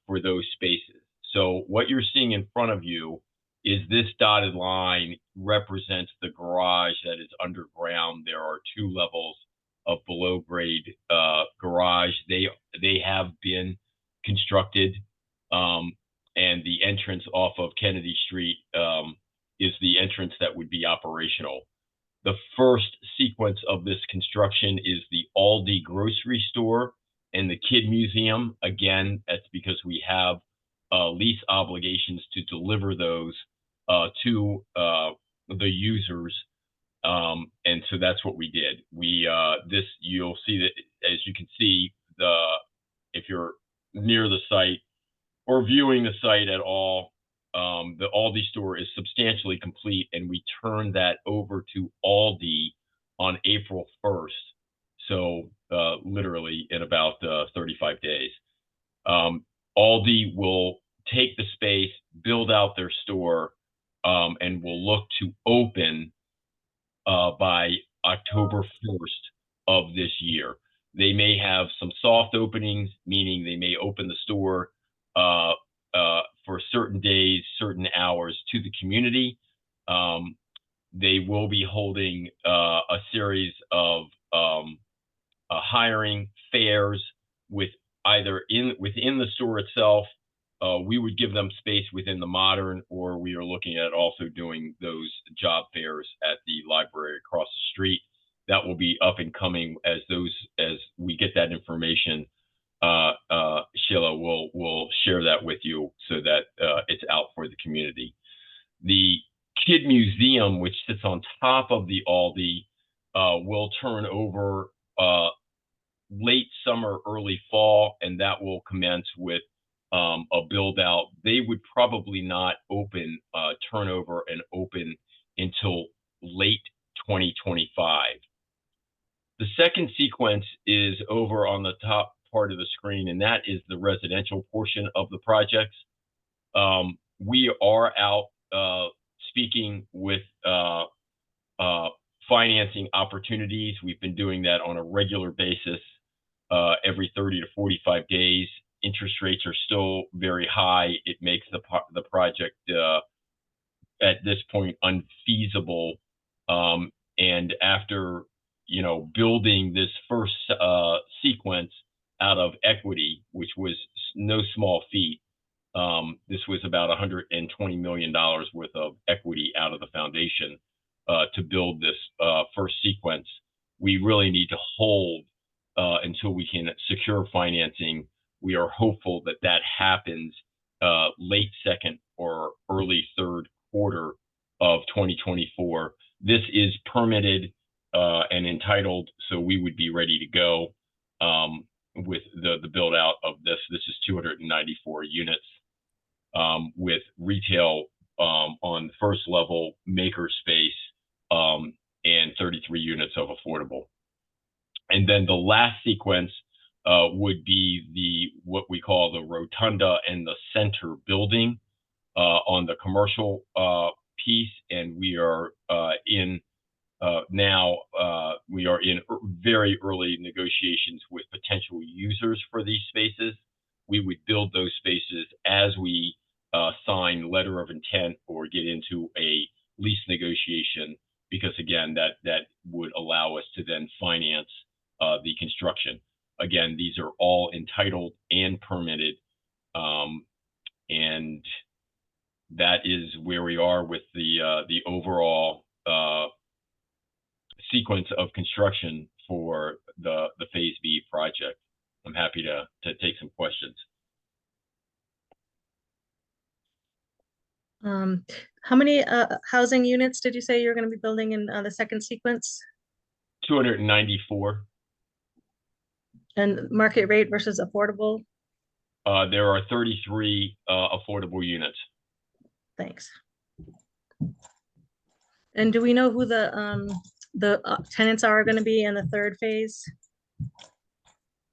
for those spaces. So what you're seeing in front of you is this dotted line represents the garage that is underground. There are 2 levels of below grade garage. They have been constructed, and the entrance off of Kennedy Street is the entrance that would be operational. The first sequence of this construction is the Aldi grocery store and the Kid Museum. Again, that's because we have lease obligations to deliver those to the users. And so that's what we did. You'll see that, as you can see, if you're near the site or viewing the site at all, the Aldi store is substantially complete, and we turned that over to Aldi on April 1st. So literally in about 35 days. Aldi will take the space, build out their store, and will look to open by October 1st of this year. They may have some soft openings, meaning they may open the store for certain days, certain hours to the community. They will be holding a series of hiring fairs with either within the store itself. We would give them space within the Modern, or we are looking at also doing those job fairs at the library across the street. That will be up and coming as we get that information. Sheila will share that with you so that it's out for the community. The Kid Museum, which sits on top of the Aldi, will turn over late summer, early fall, and that will commence with a build out. They would probably not turn over and open until late 2025. The second sequence is over on the top part of the screen, and that is the residential portion of the projects. We are out speaking with financing opportunities. We've been doing that on a regular basis every 30 to 45 days. Interest rates are still very high. It makes the project at this point unfeasible. And after building this first sequence out of equity, which was no small feat, this was about $120 million worth of equity out of the foundation to build this first sequence. We really need to hold until we can secure financing. We are hopeful that that happens late second or early third quarter of 2024. This is permitted and entitled, so we would be ready to go with the build out of this. This is 294 units with retail on the first level, maker space, and 33 units of affordable. And then the last sequence would be what we call the rotunda and the center building on the commercial piece, and we are in very early negotiations with potential users for these spaces. We would build those spaces as we sign letter of intent or get into a lease negotiation, because again, that would allow us to then finance the construction. Again, these are all entitled and permitted, and that is where we are with the overall sequence of construction for the Phase B project. I'm happy to take some questions. How many housing units did you say you're going to be building in the second sequence? 294. And market rate versus affordable? There are 33 affordable units. Thanks. And do we know who the tenants are going to be in the third phase?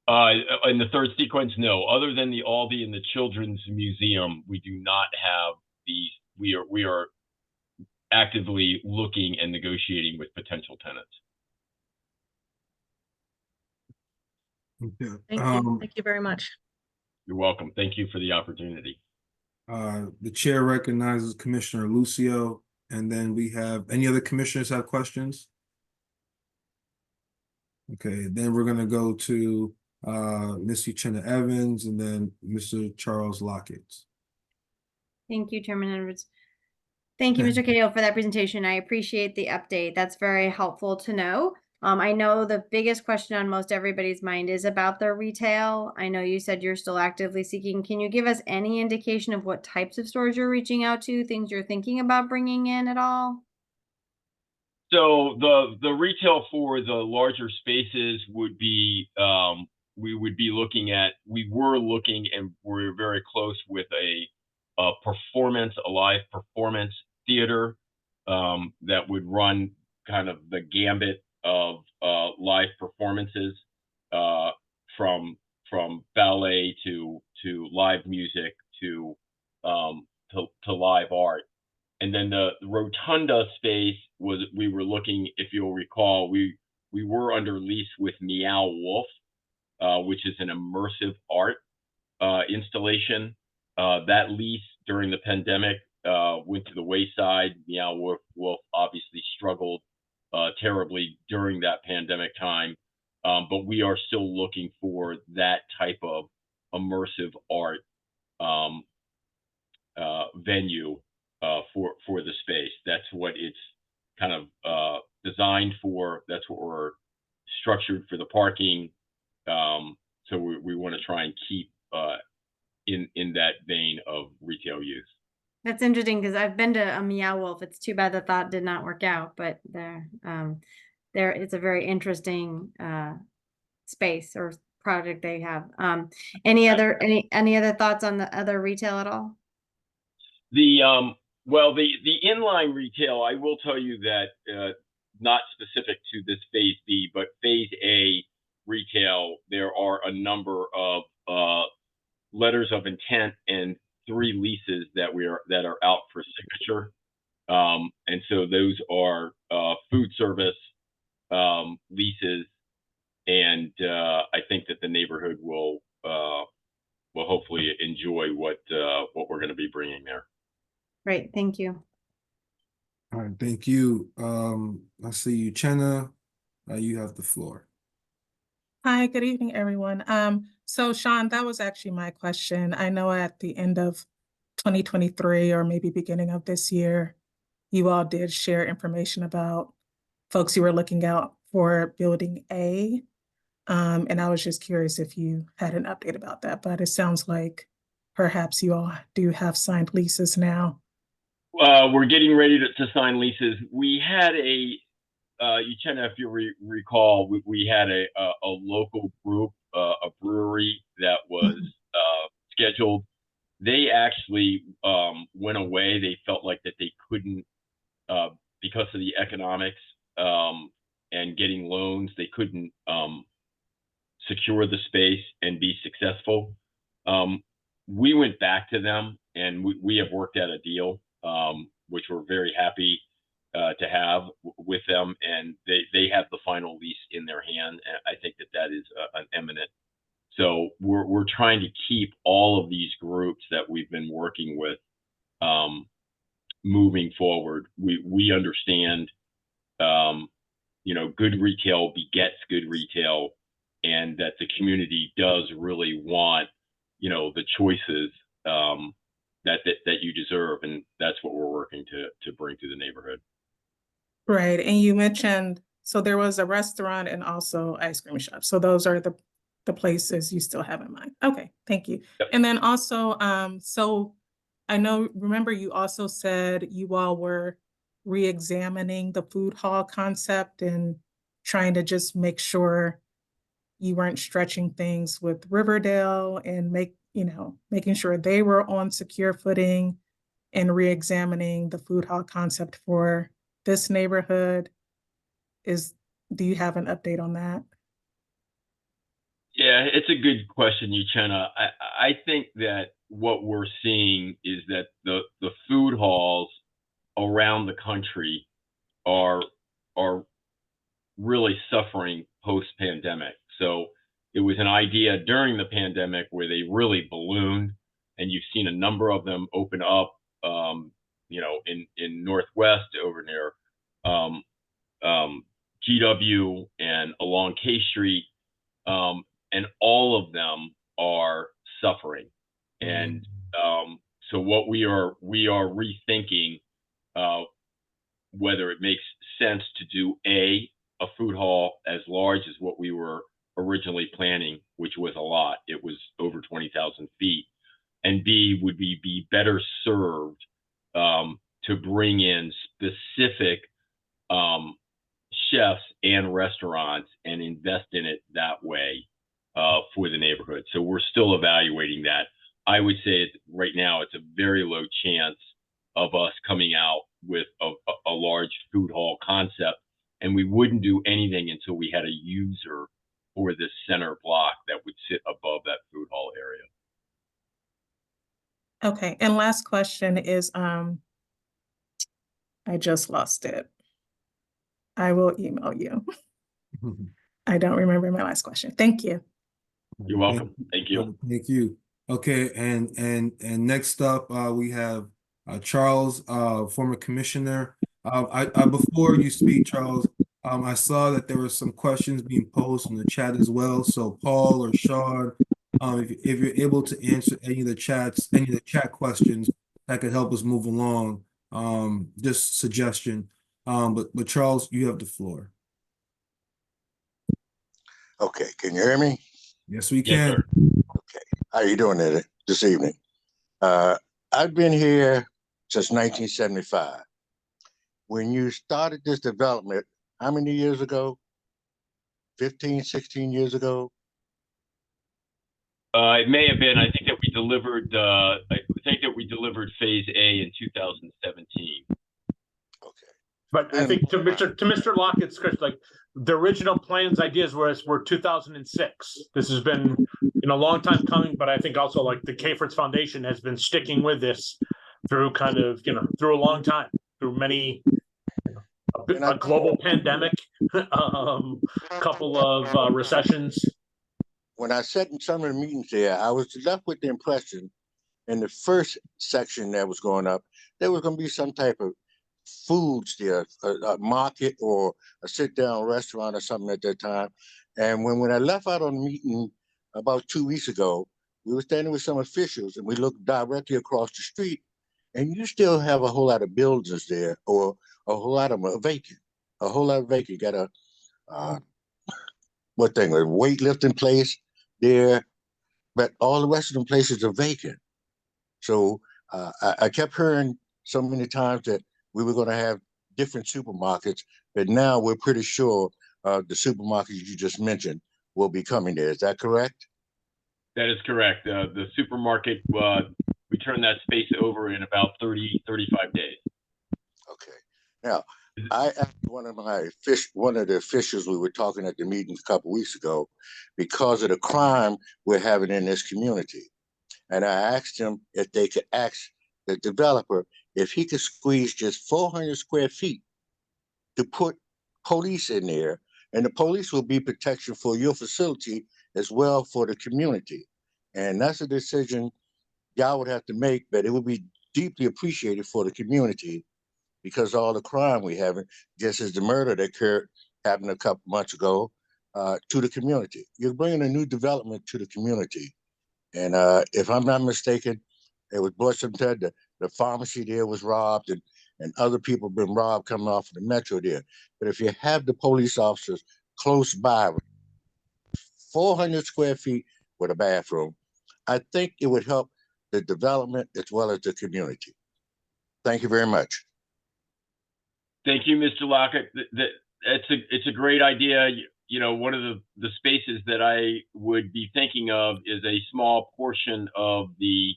In the third sequence, no. Other than the Aldi and the Children's Museum, we do not have these. We are actively looking and negotiating with potential tenants. Okay. Thank you very much. You're welcome. Thank you for the opportunity. The chair recognizes Commissioner Lucio, and then we have, any other commissioners have questions? Okay, then we're gonna go to Ms. Uchenna Evans and then Mr. Charles Lockett. Thank you, Chairman Edwards. Thank you, Mr. Cahill, for that presentation. I appreciate the update. That's very helpful to know. I know the biggest question on most everybody's mind is about the retail. I know you said you're still actively seeking. Can you give us any indication of what types of stores you're reaching out to, things you're thinking about bringing in at all? So the retail for the larger spaces would be, we would be looking at, we were looking and we're very close with a live performance theater that would run kind of the gambit of live performances from ballet to live music to live art. And then the rotunda space was, we were looking, if you'll recall, we were under lease with Meow Wolf, which is an immersive art installation. That lease during the pandemic went to the wayside. Meow Wolf obviously struggled terribly during that pandemic time, but we are still looking for that type of immersive art venue for the space. That's what it's kind of designed for. That's what we're structured for the parking. So we want to try and keep in that vein of retail use. That's interesting because I've been to a Meow Wolf. It's too bad the thought did not work out, but there it's a very interesting space or project they have. Any other thoughts on the other retail at all? Well, the inline retail, I will tell you that not specific to this phase B, but phase A retail, there are a number of letters of intent and 3 leases that are out for signature. And so those are food service leases, and I think that the neighborhood will hopefully enjoy what we're going to be bringing there. Great, thank you. All right, thank you. I see you, Uchenna. You have the floor. Hi, good evening, everyone. So Sean, that was actually my question. I know at the end of 2023 or maybe beginning of this year, you all did share information about folks who were looking out for building A. And I was just curious if you had an update about that, but it sounds like perhaps you all do have signed leases now. We're getting ready to sign leases. We had Uchenna, if you recall, we had a local group, a brewery that was scheduled. They actually went away. They felt like that they couldn't, because of the economics and getting loans, they couldn't secure the space and be successful. We went back to them and we have worked out a deal, which we're very happy to have with them, and they have the final lease in their hand, and I think that is an eminent. So we're trying to keep all of these groups that we've been working with moving forward. We understand, good retail begets good retail, and that the community does really want, the choices that you deserve, and that's what we're working to bring to the neighborhood. Right, and you mentioned, so there was a restaurant and also ice cream shop. So those are the places you still have in mind. Okay, thank you. Yep. And then also, so I remember you also said you all were re-examining the food hall concept and trying to just make sure you weren't stretching things with Riverdale and making sure they were on secure footing and re-examining the food hall concept for this neighborhood. Do you have an update on that? Yeah, it's a good question, Uchenna. I think that what we're seeing is that the food halls around the country are are really suffering post-pandemic. So it was an idea during the pandemic where they really ballooned, and you've seen a number of them open up, in Northwest over near um, GW and along K Street, and all of them are suffering. And so what we are rethinking whether it makes sense to do a food hall as large as what we were originally planning, which was a lot. It was over 20,000 feet. And B, would we be better served to bring in specific chefs and restaurants and invest in it that way for the neighborhood. So we're still evaluating that. I would say right now it's a very low chance of us coming out with a large food hall concept, and we wouldn't do anything until we had a user for this center block that would sit above that food hall area. Okay, and last question is, I just lost it. I will email you. I don't remember my last question. Thank you. You're welcome. Thank you. Thank you. Okay, and next up, we have Charles, former commissioner. Before you speak, Charles, I saw that there were some questions being posed in the chat as well. So Paul or Sean, if you're able to answer any of the chat questions that could help us move along, just suggestion. But Charles, you have the floor. Okay, can you hear me? Yes, we can. Yes, sir. Okay, how you doing this evening? I've been here since 1975. When you started this development, how many years ago? 15, 16 years ago? It may have been. I think that we delivered. Phase A in 2017. But I think to Mr. Lockett's question, like the original plans, ideas were 2006. This has been a long time coming, but I think also like the K-Fritz Foundation has been sticking with this through through a long time, through many a global pandemic, couple of recessions. When I sat in some of the meetings there, I was left with the impression in the first section that was going up, there was going to be some type of foods there, a market or a sit-down restaurant or something at that time. And when I left out on the meeting about 2 weeks ago, we were standing with some officials and we looked directly across the street, and you still have a whole lot of buildings there, or a whole lot of them are vacant. A whole lot of vacant. Got a a weightlifting place there, but all the rest of them places are vacant. So I kept hearing so many times that we were going to have different supermarkets, but now we're pretty sure the supermarkets you just mentioned will be coming there. Is that correct? That is correct. The supermarket, we turn that space over in about 30, 35 days. Okay. Now, I asked one of the officials we were talking at the meeting a couple of weeks ago because of the crime we're having in this community. And I asked him if they could ask the developer if he could squeeze just 400 square feet to put police in there, and the police will be protection for your facility as well for the community. And that's a decision y'all would have to make, but it would be deeply appreciated for the community because all the crime we have, just as the murder that happened a couple months ago, to the community. You're bringing a new development to the community. And if I'm not mistaken, it was Bushington, the pharmacy there was robbed, and other people been robbed coming off of the metro there. But if you have the police officers close by, 400 square feet with a bathroom, I think it would help the development as well as the community. Thank you very much. Thank you, Mr. Lockett. It's a great idea. One of the spaces that I would be thinking of is a small portion of the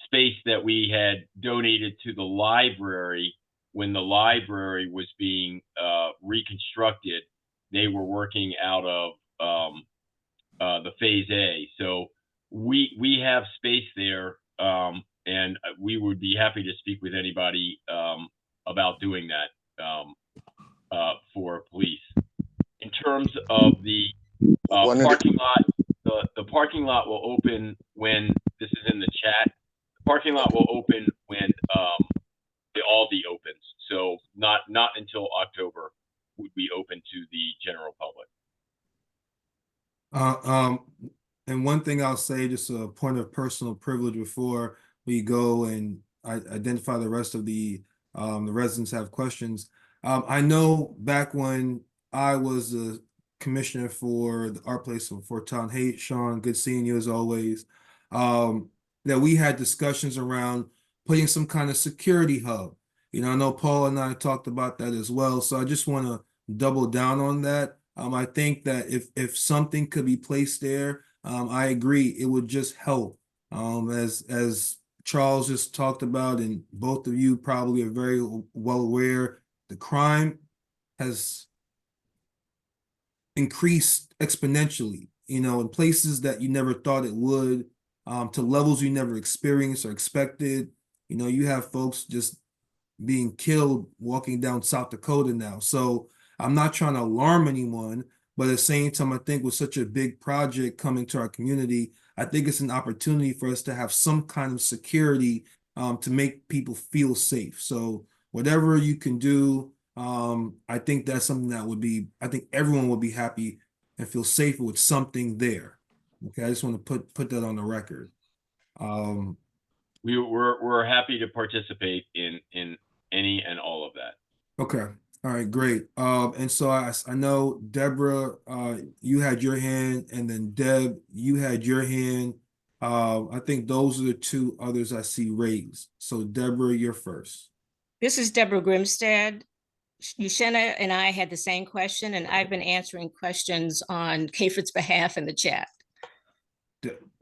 space that we had donated to the library when the library was being reconstructed. They were working out of the Phase A. So we have space there, and we would be happy to speak with anybody about doing that for police. In terms of the parking lot, the parking lot will open when, this is in the chat, the parking lot will open when the Aldi opens. So not until October would we open to the general public. And one thing I'll say, just a point of personal privilege before we go and identify the rest of the residents have questions. I know back when I was the commissioner for the art place of Fort Town. Hey, Sean, good seeing you as always. That we had discussions around putting some kind of security hub. You know, I know Paul and I talked about that as well. So I just want to double down on that. I think that if something could be placed there, I agree, it would just help. As Charles just talked about, and both of you probably are very well aware, the crime has increased exponentially, you know, in places that you never thought it would, to levels you never experienced or expected. You know, you have folks just being killed walking down South Dakota now. So I'm not trying to alarm anyone, but at the same time, I think with such a big project coming to our community, I think it's an opportunity for us to have some kind of security to make people feel safe. So whatever you can do, I think that's something that would be, I think everyone would be happy and feel safer with something there. Okay, I just want to put that on the record. We're happy to participate in any and all of that. Okay. All right, great. And so I know Deborah, you had your hand, and then Deb, you had your hand. I think those are the two others I see raised. So Deborah, you're first. This is Deborah Grimstad. Yushenna and I had the same question, and I've been answering questions on CAFET's behalf in the chat.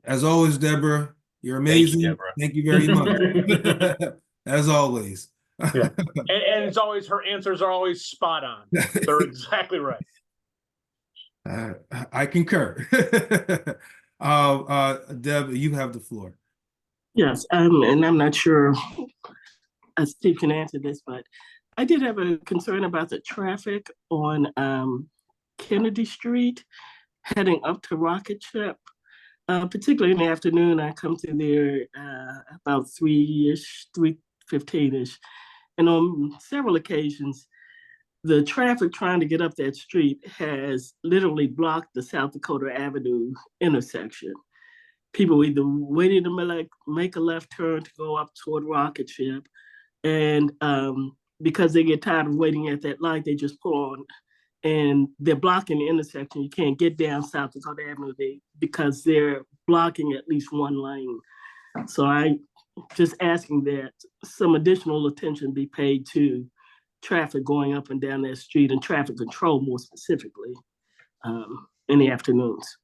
As always, Deborah, you're amazing. Thank you very much. As always. Yeah. And it's always, her answers are always spot on. They're exactly right. I concur. Deb, you have the floor. Yes, and I'm not sure Steve can answer this, but I did have a concern about the traffic on Kennedy Street heading up to Rocket Ship. Particularly in the afternoon, I come through there about 3-ish, 3:15-ish. And on several occasions, the traffic trying to get up that street has literally blocked the South Dakota Avenue intersection. People either waiting to make a left turn to go up toward Rocket Ship, and because they get tired of waiting at that light, they just pull on, and they're blocking the intersection. You can't get down South Dakota Avenue because they're blocking at least one lane. So I just asking that some additional attention be paid to traffic going up and down that street, and traffic control more specifically in the afternoons.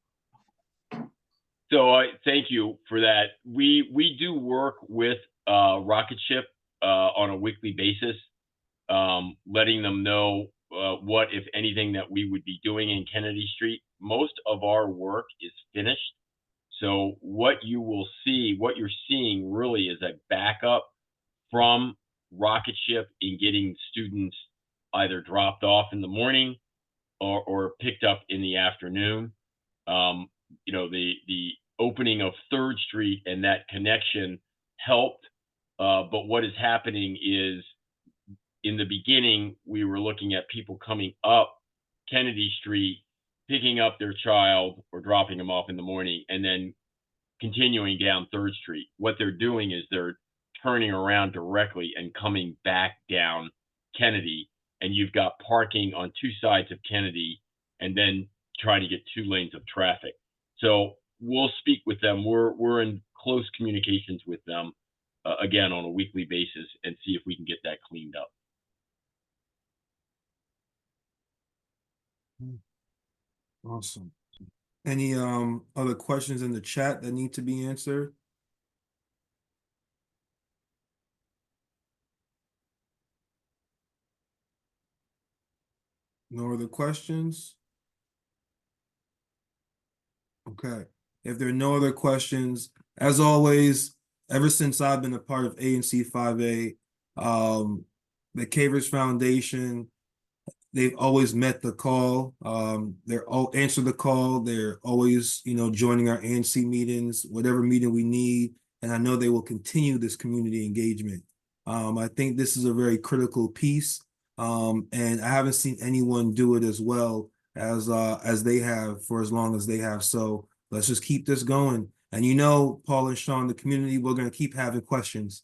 So thank you for that. We do work with Rocket Ship on a weekly basis, letting them know what, if anything, that we would be doing in Kennedy Street. Most of our work is finished. So what you will see, what you're seeing really is a backup from Rocket Ship in getting students either dropped off in the morning or picked up in the afternoon. You know, the opening of 3rd Street and that connection helped. But what is happening is, in the beginning, we were looking at people coming up Kennedy Street, picking up their child or dropping them off in the morning, and then continuing down 3rd Street. What they're doing is they're turning around directly and coming back down Kennedy, and you've got parking on 2 sides of Kennedy, and then trying to get 2 lanes of traffic. So we'll speak with them. We're in close communications with them, again, on a weekly basis, and see if we can get that cleaned up. Awesome. Any other questions in the chat that need to be answered? No other questions? Okay. If there are no other questions, as always, ever since I've been a part of ANC 5A, the Cavers Foundation, they've always met the call. They're all answer the call. They're always, joining our ANC meetings, whatever meeting we need. And I know they will continue this community engagement. I think this is a very critical piece. And I haven't seen anyone do it as well as they have for as long as they have. So let's just keep this going. And Paul and Sean, the community, we're going to keep having questions.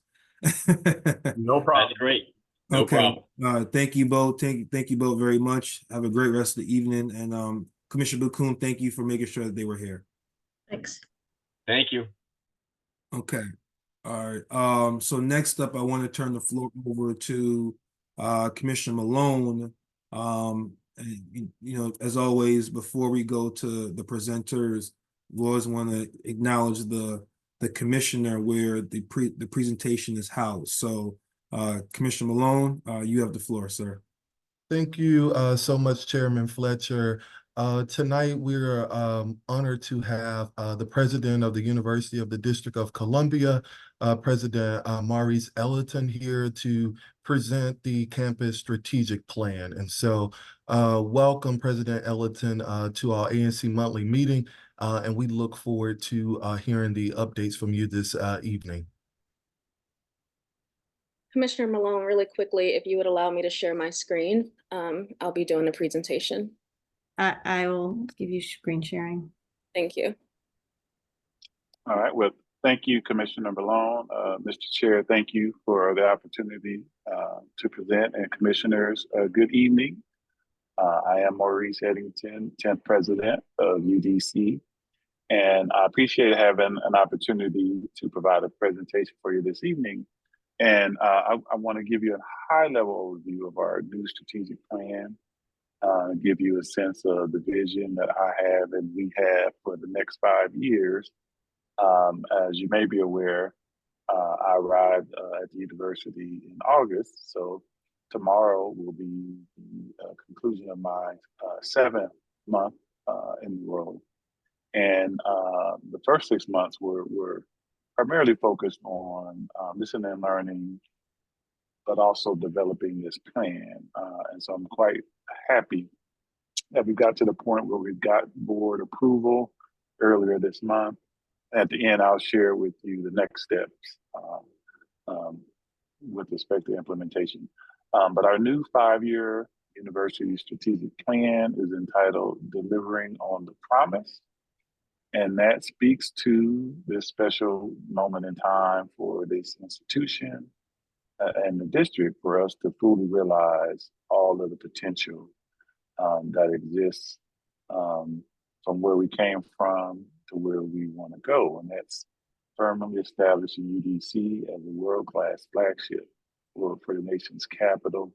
No problem. That's great. No Okay. problem. Thank you both. Thank you both very much. Have a great rest of the evening. And Commissioner Bukum, thank you for making sure that they were here. Thanks. Thank you. Okay. All right. So next up, I want to turn the floor over to Commissioner Malone. And, as always, before we go to the presenters, we always want to acknowledge the commissioner where the presentation is housed. So Commissioner Malone, you have the floor, sir. Thank you so much, Chairman Fletcher. Tonight, we're honored to have the president of the University of the District of Columbia, President Maurice Ellington, here to present the campus strategic plan. And so welcome, President Ellington, to our ANC monthly meeting, and we look forward to hearing the updates from you this evening. Commissioner Malone, really quickly, if you would allow me to share my screen, I'll be doing the presentation. I will give you screen sharing. Thank you. All right. Well, thank you, Commissioner Malone. Mr. Chair, thank you for the opportunity to present. And commissioners, good evening. I am Maurice Eddington, 10th President of UDC. And I appreciate having an opportunity to provide a presentation for you this evening. And I want to give you a high-level overview of our new strategic plan, give you a sense of the vision that I have and we have for the next 5 years. As you may be aware, I arrived at the university in August, so tomorrow will be the conclusion of my 7th month in the role. And the first 6 months were primarily focused on listening and learning, but also developing this plan. And so I'm quite happy that we got to the point where we've got board approval earlier this month. At the end, I'll share with you the next steps with respect to implementation. But our new 5-year university strategic plan is entitled Delivering on the Promise. And that speaks to this special moment in time for this institution and the district for us to fully realize all of the potential that exists from where we came from to where we want to go. And that's firmly establishing UDC as a world-class flagship for the nation's capital,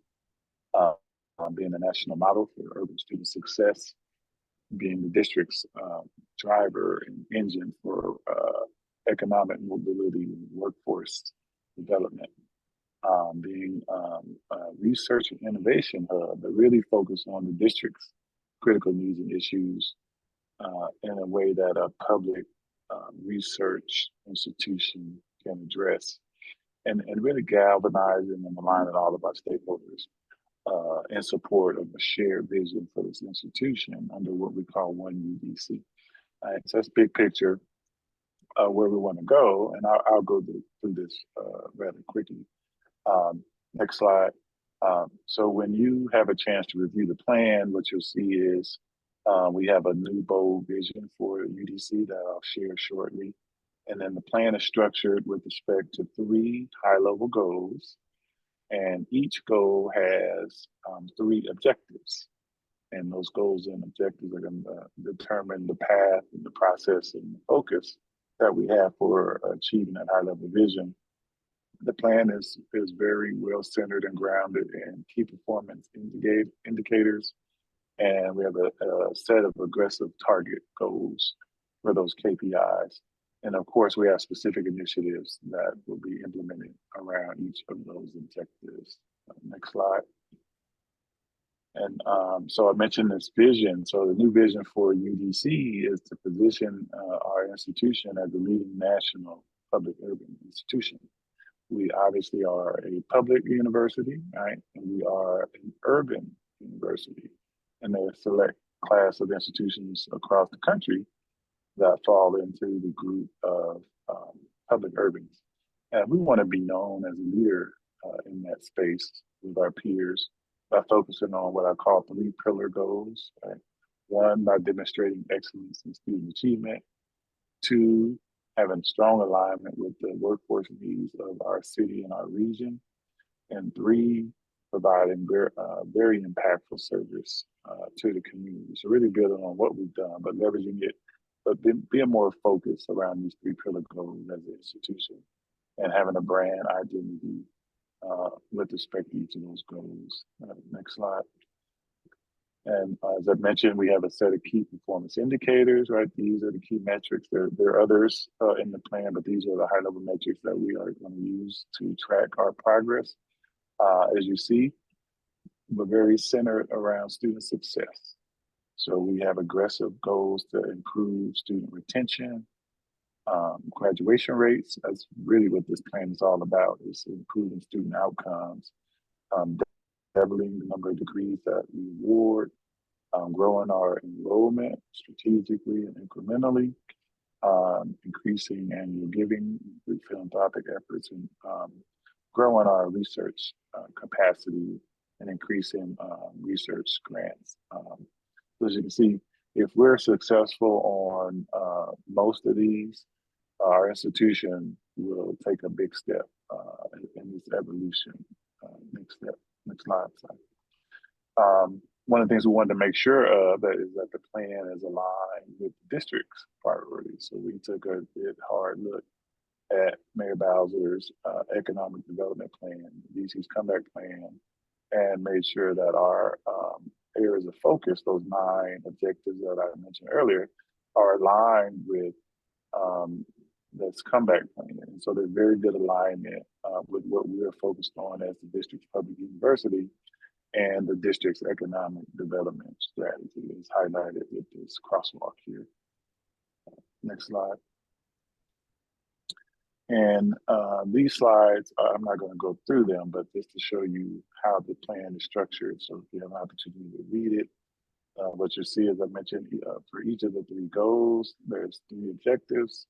being a national model for urban student success, being the district's driver and engine for economic mobility and workforce development, being a research and innovation hub that really focus on the district's critical needs and issues in a way that a public research institution can address, and really galvanizing and aligning all of our stakeholders in support of a shared vision for this institution under what we call One UDC. So that's big picture where we want to go, and I'll go through this rather quickly. Next slide. So when you have a chance to review the plan, what you'll see is we have a new bold vision for UDC that I'll share shortly. And then the plan is structured with respect to 3 high-level goals. And each goal has 3 objectives. And those goals and objectives are going to determine the path and the process and the focus that we have for achieving that high-level vision. The plan is very well-centered and grounded in key performance indicators. And we have a set of aggressive target goals for those KPIs. And of course, we have specific initiatives that will be implemented around each of those objectives. Next slide. And so I mentioned this vision. So the new vision for UDC is to position our institution as a leading national public urban institution. We obviously are a public university, right? And we are an urban university. And there are a select class of institutions across the country that fall into the group of public urbans. And we want to be known as a leader in that space with our peers by focusing on what I call 3 pillar goals. Right? 1, by demonstrating excellence in student achievement. 2, having strong alignment with the workforce needs of our city and our region. And 3, providing very impactful service to the community. So really building on what we've done, but leveraging it, but being more focused around these 3 pillar goals as an institution and having a brand identity with respect to each of those goals. Next slide. And as I mentioned, we have a set of key performance indicators, right? These are the key metrics. There are others in the plan, but these are the high level metrics that we are going to use to track our progress. As you see, we're very centered around student success. So we have aggressive goals to improve student retention, graduation rates. That's really what this plan is all about, is improving student outcomes, doubling the number of degrees that we award, growing our enrollment strategically and incrementally, increasing annual giving through philanthropic efforts, and growing our research capacity and increasing research grants. So as you can see, if we're successful on most of these, our institution will take a big step in this evolution. Next slide. One of the things we wanted to make sure of is that the plan is aligned with the district's priorities. So we took a hard look at Mayor Bowser's economic development plan, DC's comeback plan, and made sure that our areas of focus, those 9 objectives that I mentioned earlier, are aligned with this comeback plan. And so there's very good alignment with what we're focused on as the district's public university, and the district's economic development strategy is highlighted with this crosswalk here. Next slide. And these slides, I'm not going to go through them, but just to show you how the plan is structured. So if you have an opportunity to read it, what you'll see, as I mentioned, for each of the 3 goals, there's 3 objectives.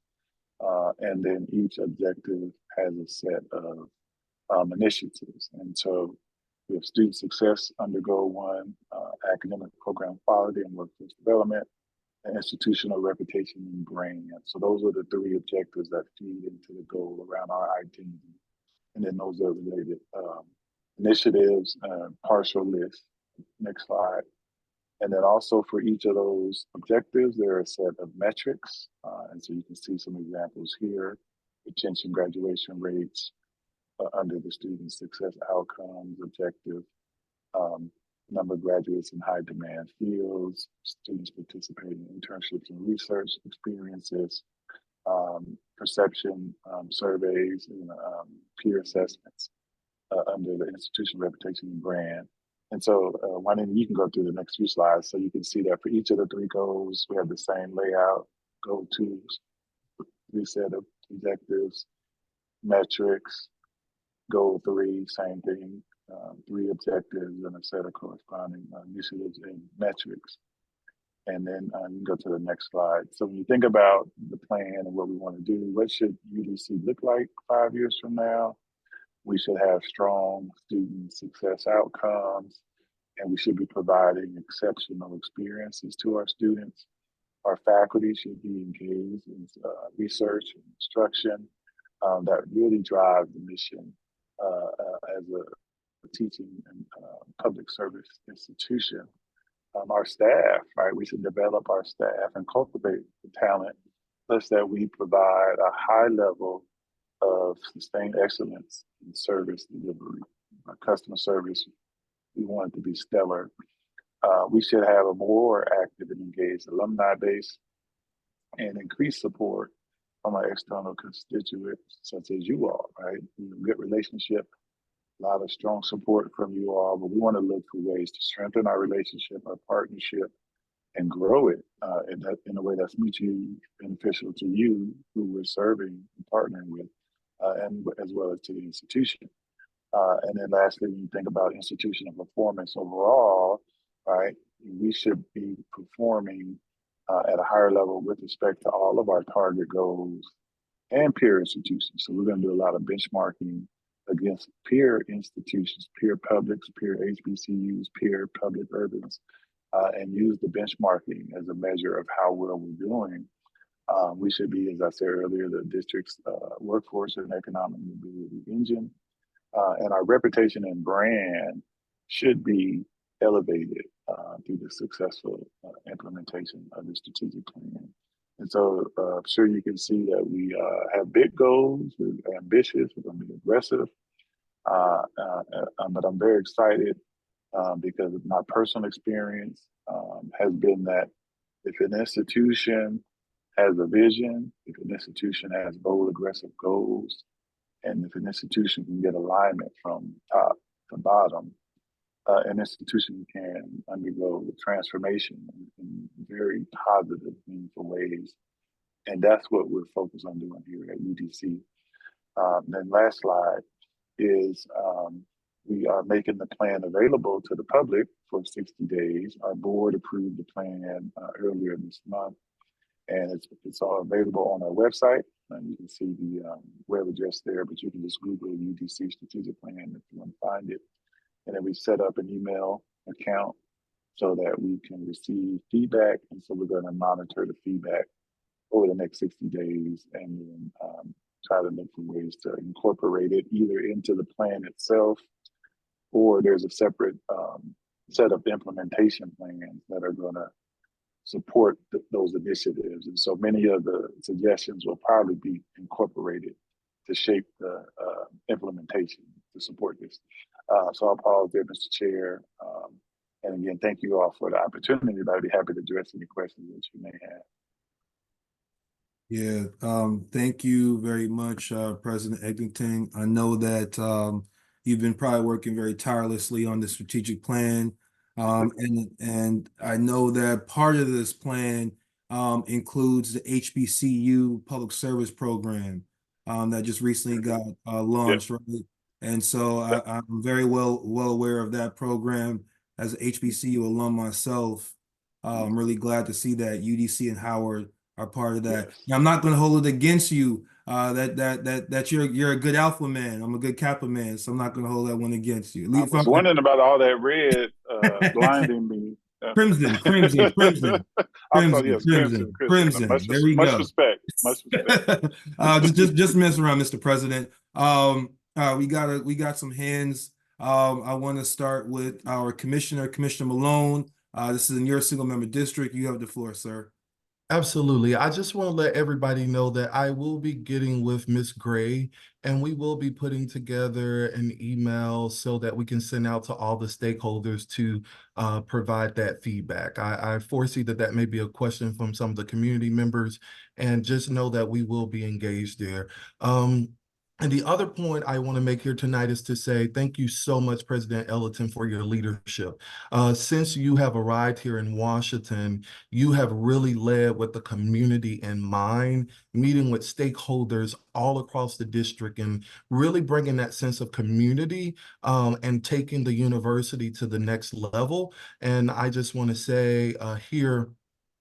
And then each objective has a set of initiatives. And so we have student success under goal 1, academic program quality and workforce development, and institutional reputation and brand. So those are the 3 objectives that feed into the goal around our identity. And then those are related initiatives, partial list. Next slide. And then also for each of those objectives, there are a set of metrics. And so you can see some examples here: retention, graduation rates, under the student success outcomes objective, number of graduates in high demand fields, students participating in internships and research experiences, perception surveys, and peer assessments under the institution reputation and brand. And so you can go through the next few slides so you can see that for each of the 3 goals, we have the same layout: goal 2, 3 set of objectives, metrics. Goal 3, same thing, 3 objectives and a set of corresponding initiatives and metrics. And then you can go to the next slide. So when you think about the plan and what we want to do, what should UDC look like 5 years from now? We should have strong student success outcomes, and we should be providing exceptional experiences to our students. Our faculty should be engaged in research and instruction that really drive the mission as a teaching and public service institution. Our staff, right? We should develop our staff and cultivate the talent such that we provide a high level of sustained excellence in service delivery. Our customer service, we want it to be stellar. We should have a more active and engaged alumni base and increased support from our external constituents, such as you all, right? Good relationship a lot of strong support from you all, but we want to look for ways to strengthen our relationship, our partnership, and grow it in a way that's mutually beneficial to you, who we're serving and partnering with, and as well as to the institution. And then lastly, when you think about institutional performance overall, right, we should be performing at a higher level with respect to all of our target goals and peer institutions. So we're going to do a lot of benchmarking against peer institutions, peer publics, peer HBCUs, peer public urbans, and use the benchmarking as a measure of how well we're doing. We should be, as I said earlier, the district's workforce and economic mobility engine. And our reputation and brand should be elevated through the successful implementation of the strategic plan. And so I'm sure you can see that we have big goals, we're ambitious, we're going to be aggressive, but I'm very excited because my personal experience has been that if an institution has a vision, if an institution has bold, aggressive goals, and if an institution can get alignment from top to bottom, an institution can undergo transformation in very positive, meaningful ways. And that's what we're focused on doing here at UDC. Then last slide is we are making the plan available to the public for 60 days. Our board approved the plan earlier this month, and it's all available on our website. And you can see the web address there, but you can just Google UDC Strategic Plan if you want to find it. And then we set up an email account so that we can receive feedback. And so we're going to monitor the feedback over the next 60 days and then try to look for ways to incorporate it either into the plan itself, or there's a separate set of implementation plans that are going to support those initiatives. And so many of the suggestions will probably be incorporated to shape the implementation to support this. So I'll pause there, Mr. Chair. And again, thank you all for the opportunity. I'd be happy to address any questions that you may have. Yeah, thank you very much, President Eglinton. I know that you've been probably working very tirelessly on the strategic plan. And I know that part of this plan includes the HBCU public service program that just recently got launched, right? And so I'm very well aware of that program as an HBCU alum myself. I'm really glad to see that UDC and Howard are part of that. Now, I'm not going to hold it against you that you're a good alpha man. I'm a good kappa man, so I'm not going to hold that one against you. I was wondering about all that red blinding me. Crimson. I'm sorry, yes, crimson. Much, There we much go. respect. Much respect. Just mess around, Mr. President. We got some hands. I want to start with our Commissioner Malone. This is in your single member district. You have the floor, sir. Absolutely. I just want to let everybody know that I will be getting with Ms. Gray, and we will be putting together an email so that we can send out to all the stakeholders to provide that feedback. I foresee that may be a question from some of the community members, and just know that we will be engaged there. And the other point I want to make here tonight is to say thank you so much, President Ellington, for your leadership. Since you have arrived here in Washington, you have really led with the community in mind, meeting with stakeholders all across the district and really bringing that sense of community and taking the university to the next level. And I just want to say here,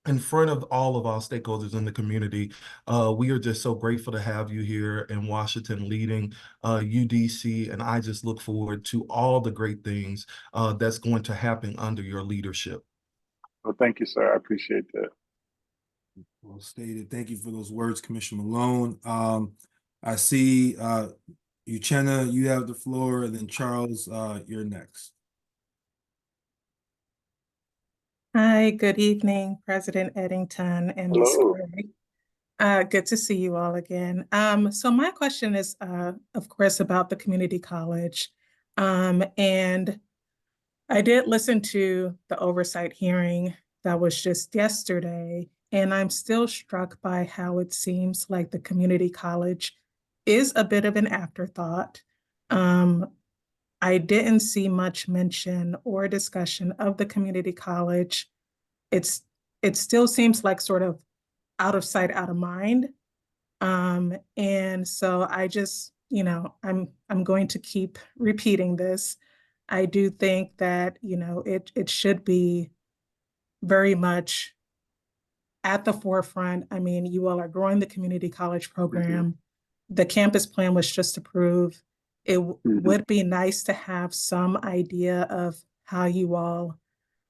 in front of all of our stakeholders in the community, we are just so grateful to have you here in Washington leading UDC, and I just look forward to all the great things that's going to happen under your leadership. Well, thank you, sir. I appreciate that. Well stated. Thank you for those words, Commissioner Malone. I see Uchenna, you have the floor, and then Charles, you're next. Hi, good evening, President Eddington and Ms. Gray. Good to see you all again. So my question is, of course, about the community college. And I did listen to the oversight hearing that was just yesterday, and I'm still struck by how it seems like the community college is a bit of an afterthought. I didn't see much mention or discussion of the community college. It still seems like sort of out of sight, out of mind. And so I just, I'm going to keep repeating this. I do think that, it should be very much at the forefront. I mean, you all are growing the community college program. The campus plan was just approved. It would be nice to have some idea of how you all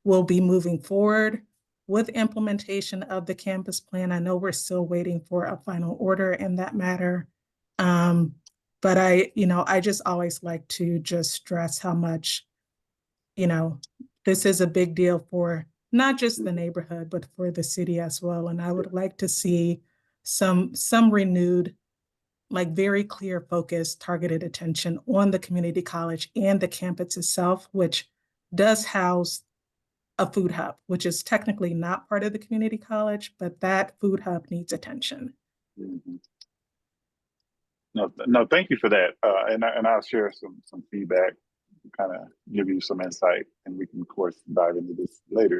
will be moving forward with implementation of the campus plan. I know we're still waiting for a final order in that matter. But I just always like to just stress how much, this is a big deal for not just the neighborhood, but for the city as well. And I would like to see some renewed, like very clear focus, targeted attention on the community college and the campus itself, which does house a food hub, which is technically not part of the community college, but that food hub needs attention. No, thank you for that. And I'll share some feedback, kind of give you some insight, and we can of course dive into this later.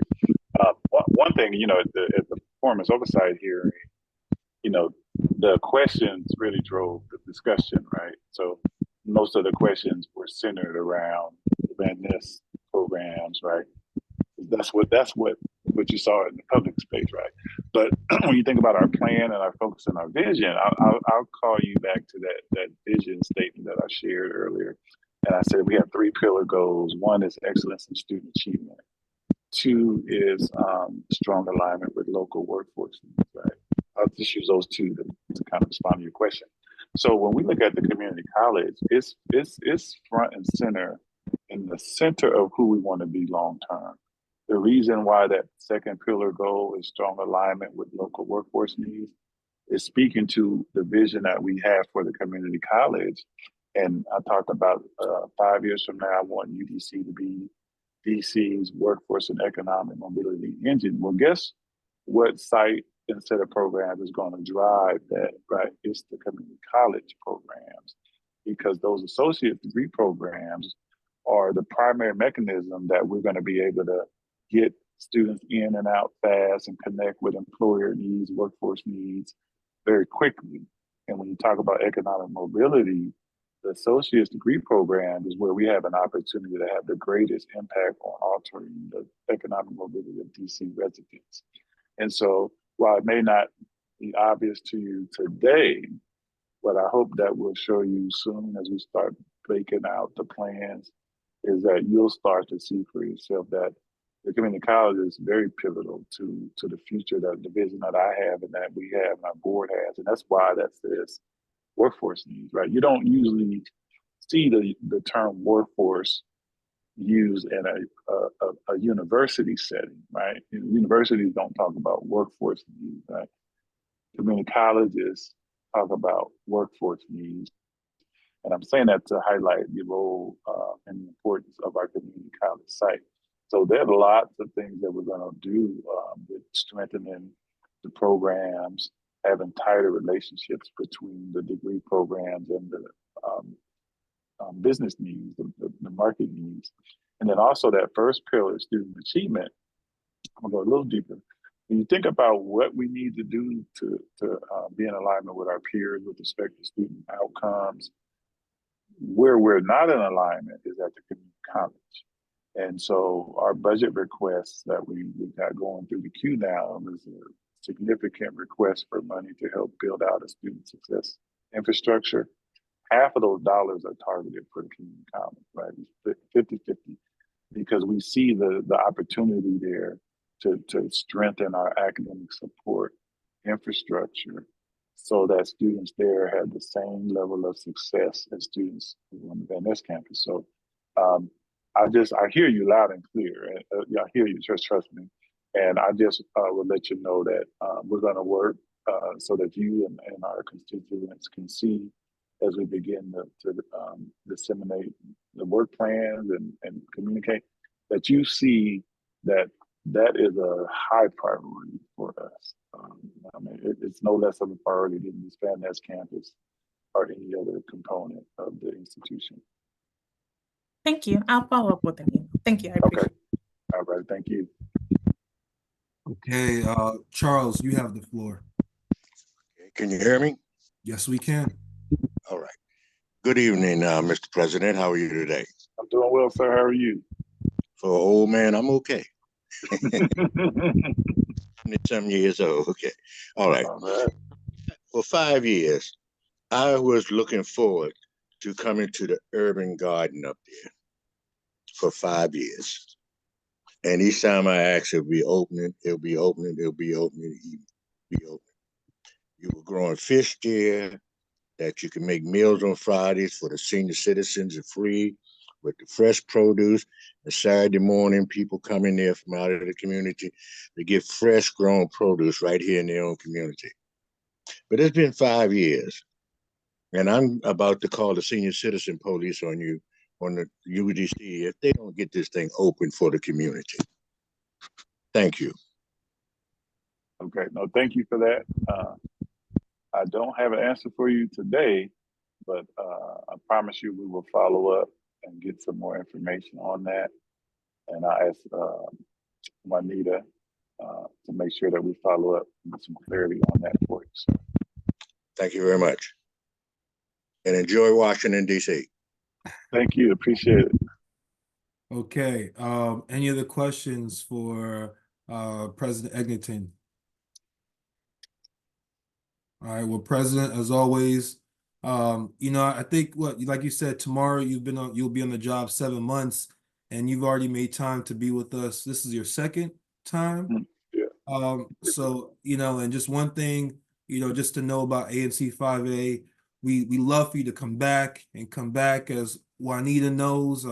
One thing, at the performance oversight hearing, the questions really drove the discussion, right? So most of the questions were centered around event-ness programs, right? That's what you saw in the public space, right? But when you think about our plan and our focus and our vision, I'll call you back to that vision statement that I shared earlier. And I said we have 3 pillar goals. 1 is excellence in student achievement. 2 is strong alignment with local workforce needs, right? I'll just use those 2 to kind of respond to your question. So when we look at the community college, it's front and center, in the center of who we want to be long term. The reason why that 2nd pillar goal is strong alignment with local workforce needs is speaking to the vision that we have for the community college. And I talked about 5 years from now, I want UDC to be DC's workforce and economic mobility engine. Well, guess what site and set of programs is going to drive that, right? It's the community college programs, because those associate degree programs are the primary mechanism that we're going to be able to get students in and out fast and connect with employer needs, workforce needs very quickly. And when you talk about economic mobility, the associate's degree program is where we have an opportunity to have the greatest impact on altering the economic mobility of DC residents. And so while it may not be obvious to you today, what I hope that will show you soon as we start breaking out the plans is that you'll start to see for yourself that the community college is very pivotal to the future, that the vision that I have and that we have and our board has. And that's why that says workforce needs, right? You don't usually see the term workforce used in a university setting, right? Universities don't talk about workforce needs, right? Community colleges talk about workforce needs. And I'm saying that to highlight the role and the importance of our community college site. So there are lots of things that we're going to do with strengthening the programs, having tighter relationships between the degree programs and the business needs, the market needs. And then also that first pillar, student achievement, I'm gonna go a little deeper. When you think about what we need to do to be in alignment with our peers with respect to student outcomes, where we're not in alignment is at the community college. And so our budget requests that we got going through the queue now is a significant request for money to help build out a student success infrastructure. Half of those dollars are targeted for the community college, right? 50-50, because we see the opportunity there to strengthen our academic support infrastructure so that students there have the same level of success as students on the Van Ness campus. So I hear you loud and clear. I hear you, just trust me. And I just will let you know that we're going to work so that you and our constituents can see as we begin to disseminate the work plans and communicate, that you see that is a high priority for us. I mean, it's no less of a priority than this Van Ness campus or any other component of the institution. Thank you. I'll follow up with an email. Thank you. I appreciate it. All right, thank you. Okay, Charles, you have the floor. Can you hear me? Yes, we can. All right. Good evening, Mr. President. How are you today? I'm doing well, sir. How are you? For an old man, I'm okay. 70 years old. Okay. All right. For 5 years, I was looking forward to coming to the urban garden up there for 5 years. And each time I asked, it'll be opening, it'll be opening, it'll be opening, it'll be opening. You were growing fish there, that you can make meals on Fridays for the senior citizens and free with the fresh produce. And Saturday morning, people come in there from out of the community to get fresh grown produce right here in their own community. But it's been 5 years, and I'm about to call the senior citizen police on you, on the UDC, if they don't get this thing open for the community. Thank you. Okay, no, thank you for that. I don't have an answer for you today, but I promise you we will follow up and get some more information on that. And I asked Juanita to make sure that we follow up and get some clarity on that for you, sir. Thank you very much. And enjoy Washington, D.C. Thank you. Appreciate it. Okay, any other questions for President Eglinton? All right, well, President, as always, I think like you said, tomorrow you'll be on the job 7 months, and you've already made time to be with us. This is your second time. Yeah. So, and just one thing, just to know about ANC 5A, we love for you to come back as Juanita knows.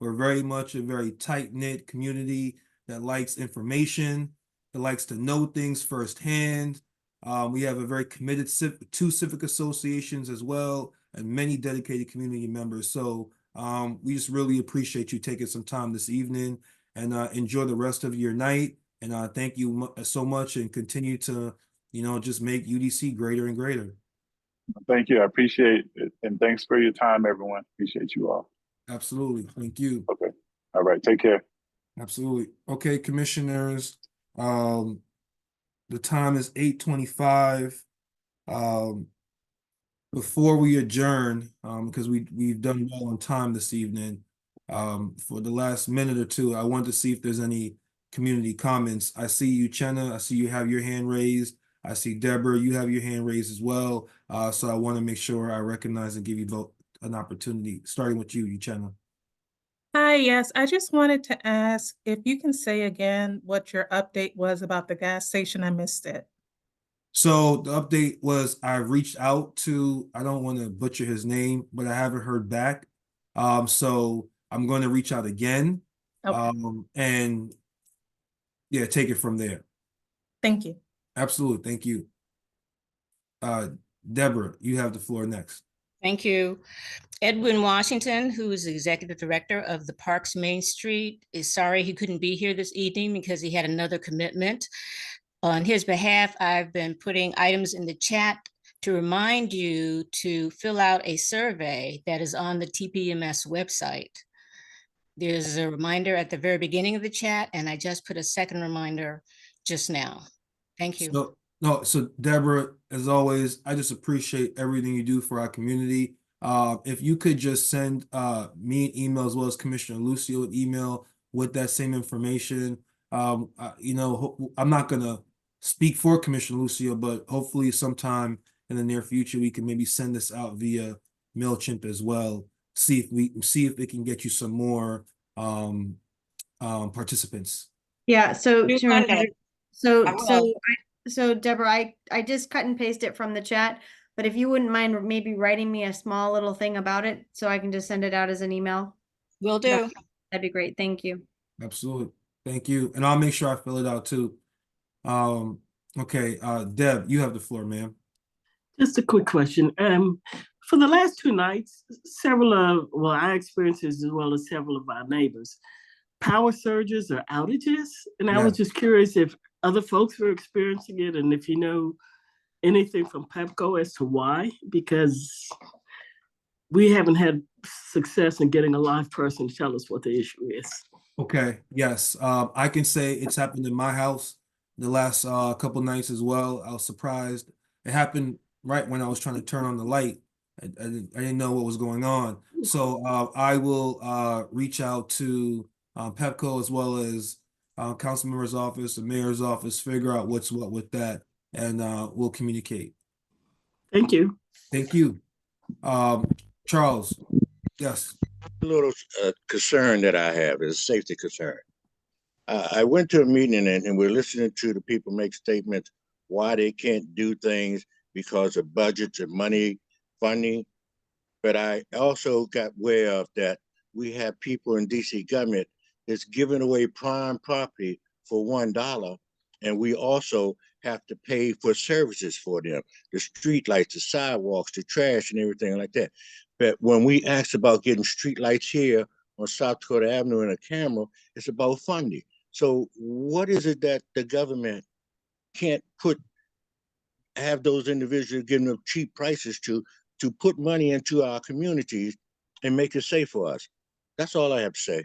We're very much a very tight-knit community that likes information, that likes to know things firsthand. We have a very committed two civic associations as well, and many dedicated community members. So we just really appreciate you taking some time this evening, and enjoy the rest of your night. And thank you so much, and continue to, just make UDC greater and greater. Thank you. I appreciate it. And thanks for your time, everyone. Appreciate you all. Absolutely. Thank you. Okay. All right. Take care. Absolutely. Okay, commissioners. The time is 8:25. Before we adjourn, because we've done well on time this evening, for the last minute or two, I wanted to see if there's any community comments. I see you, Chenna. I see you have your hand raised. I see Deborah, you have your hand raised as well. So I want to make sure I recognize and give you both an opportunity, starting with you, Chenna. Hi, yes, I just wanted to ask if you can say again what your update was about the gas station. I missed it. So the update was I reached out to, I don't want to butcher his name, but I haven't heard back. So I'm going to reach out again. Okay. And yeah, take it from there. Thank you. Absolutely. Thank you. Deborah, you have the floor next. Thank you. Edwin Washington, who is the executive director of the Parks Main Street, is sorry he couldn't be here this evening because he had another commitment. On his behalf, I've been putting items in the chat to remind you to fill out a survey that is on the TPMS website. There's a reminder at the very beginning of the chat, and I just put a second reminder just now. Thank you. So Deborah, as always, I just appreciate everything you do for our community. If you could just send me an email, as well as Commissioner Lucio an email with that same information. I'm not gonna speak for Commissioner Lucio, but hopefully sometime in the near future we can maybe send this out via MailChimp as well. See if it can get you some more participants. Yeah, so Go Chairman, ahead. so Deborah, I just cut and pasted it from the chat, but if you wouldn't mind maybe writing me a small little thing about it so I can just send it out as an email. Will do. That'd be great. Thank you. Absolutely. Thank you. And I'll make sure I fill it out too. Okay, Deb, you have the floor, ma'am. Just a quick question. For the last 2 nights, I experienced this as well as several of our neighbors, power surges or outages. And I was just curious if other folks were experiencing it, and if you know anything from Pepco as to why, because we haven't had success in getting a live person to tell us what the issue is. Okay, yes, I can say it's happened in my house the last couple nights as well. I was surprised. It happened right when I was trying to turn on the light. I didn't know what was going on. So I will reach out to Pepco as well as council member's office, the mayor's office, figure out what's what with that, and we'll communicate. Thank you. Thank you. Charles, yes. A little concern that I have is a safety concern. I went to a meeting and we're listening to the people make statements why they can't do things because of budgets and money, funding. But I also got aware of that we have people in DC government that's giving away prime property for $1, and we also have to pay for services for them, the street lights, the sidewalks, the trash, and everything like that. But when we ask about getting street lights here on South Dakota Avenue in a camera, it's about funding. So what is it that the government can't have those individuals giving them cheap prices to put money into our communities and make it safe for us? That's all I have to say.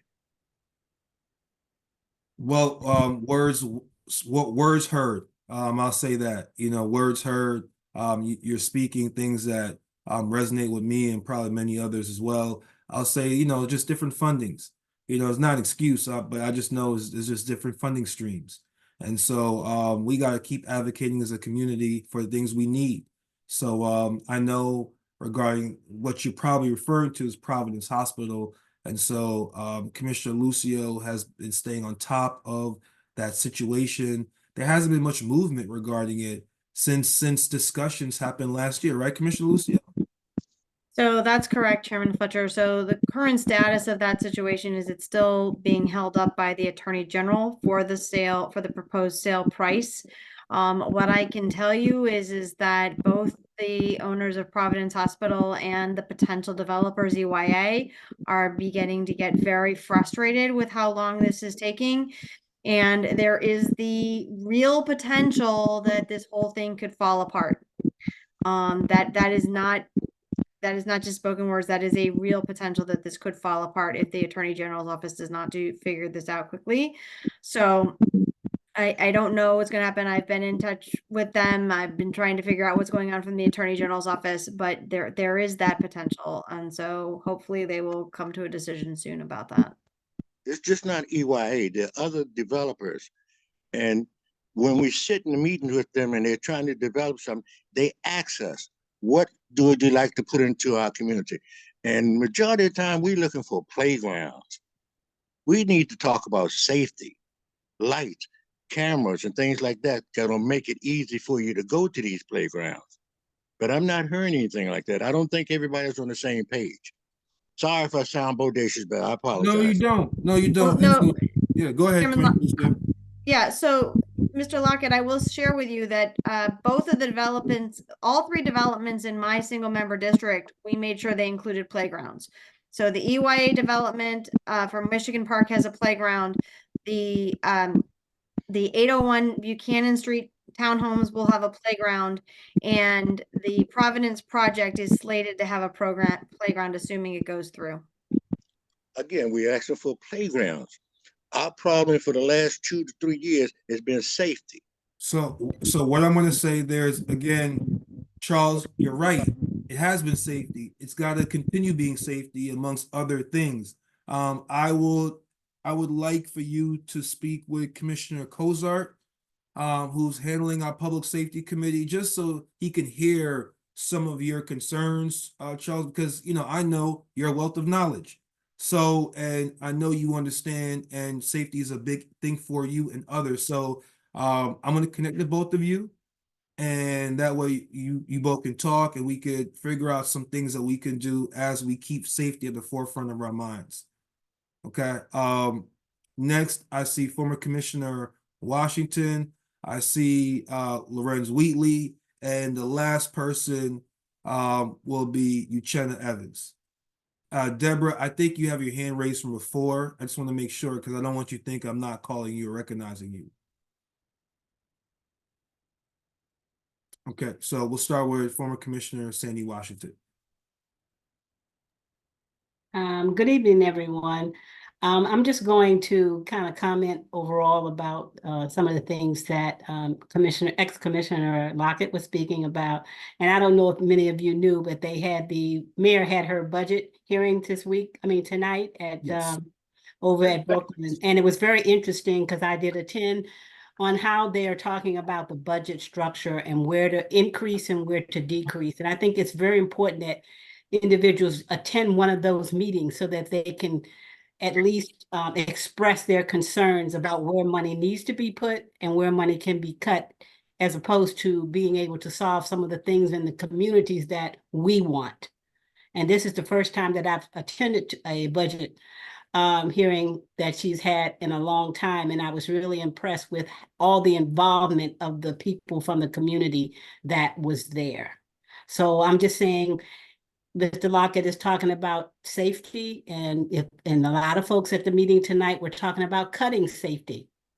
Well, words heard. I'll say that, words heard. You're speaking things that resonate with me and probably many others as well. I'll say, just different fundings. It's not an excuse, but I just know it's just different funding streams. And so we got to keep advocating as a community for the things we need. So I know regarding what you're probably referring to as Providence Hospital. And so Commissioner Lucio has been staying on top of that situation. There hasn't been much movement regarding it since discussions happened last year, right, Commissioner Lucio? So that's correct, Chairman Fletcher. So the current status of that situation is it's still being held up by the Attorney General for the proposed sale price. What I can tell you is that both the owners of Providence Hospital and the potential developers, EYA, are beginning to get very frustrated with how long this is taking. And there is the real potential that this whole thing could fall apart. That is not just spoken words. That is a real potential that this could fall apart if the Attorney General's office does not figure this out quickly. So I don't know what's going to happen. I've been in touch with them. I've been trying to figure out what's going on from the Attorney General's office, but there is that potential. And so hopefully they will come to a decision soon about that. It's just not EYA. There are other developers. And when we sit in the meetings with them and they're trying to develop something, they ask us, what would you like to put into our community? And majority of the time, we're looking for playgrounds. We need to talk about safety, lights, cameras, and things like that that'll make it easy for you to go to these playgrounds. But I'm not hearing anything like that. I don't think everybody's on the same page. Sorry if I sound bodacious, but I apologize. No, you don't. No, you don't. Well, no. Yeah, go ahead, Chairman Commissioner. Yeah, so Mr. Lockett, I will share with you that both of the developments, all three developments in my single member district, we made sure they included playgrounds. So the EYA development from Michigan Park has a playground. The 801 Buchanan Street townhomes will have a playground, and the Providence project is slated to have a playground, assuming it goes through. Again, we're asking for playgrounds. Our problem for the last 2 to 3 years has been safety. So what I'm going to say there is, again, Charles, you're right. It has been safety. It's got to continue being safety amongst other things. I would like for you to speak with Commissioner Cozart, who's handling our public safety committee, just so he can hear some of your concerns, Charles, because, I know you're a wealth of knowledge. So, and I know you understand, and safety is a big thing for you and others. So, I'm going to connect the both of you, and that way you both can talk, and we could figure out some things that we can do as we keep safety at the forefront of our minds. Okay. Next, I see former Commissioner Washington. I see Lorenz Wheatley, and the last person will be Uchenna Evans. Deborah, I think you have your hand raised from before. I just want to make sure, because I don't want you to think I'm not calling you or recognizing you. Okay, so we'll start with former Commissioner Sandy Washington. Good evening, everyone. I'm just going to kind of comment overall about some of the things that ex-Commissioner Lockett was speaking about. And I don't know if many of you knew, but the mayor had her budget hearing tonight at Yes. over at Brooklyn. And it was very interesting because I did attend on how they are talking about the budget structure and where to increase and where to decrease. And I think it's very important that individuals attend one of those meetings so that they can at least express their concerns about where money needs to be put and where money can be cut, as opposed to being able to solve some of the things in the communities that we want. And this is the first time that I've attended a budget hearing that she's had in a long time. And I was really impressed with all the involvement of the people from the community that was there. So I'm just saying, Mr. Lockett is talking about safety, and a lot of folks at the meeting tonight were talking about cutting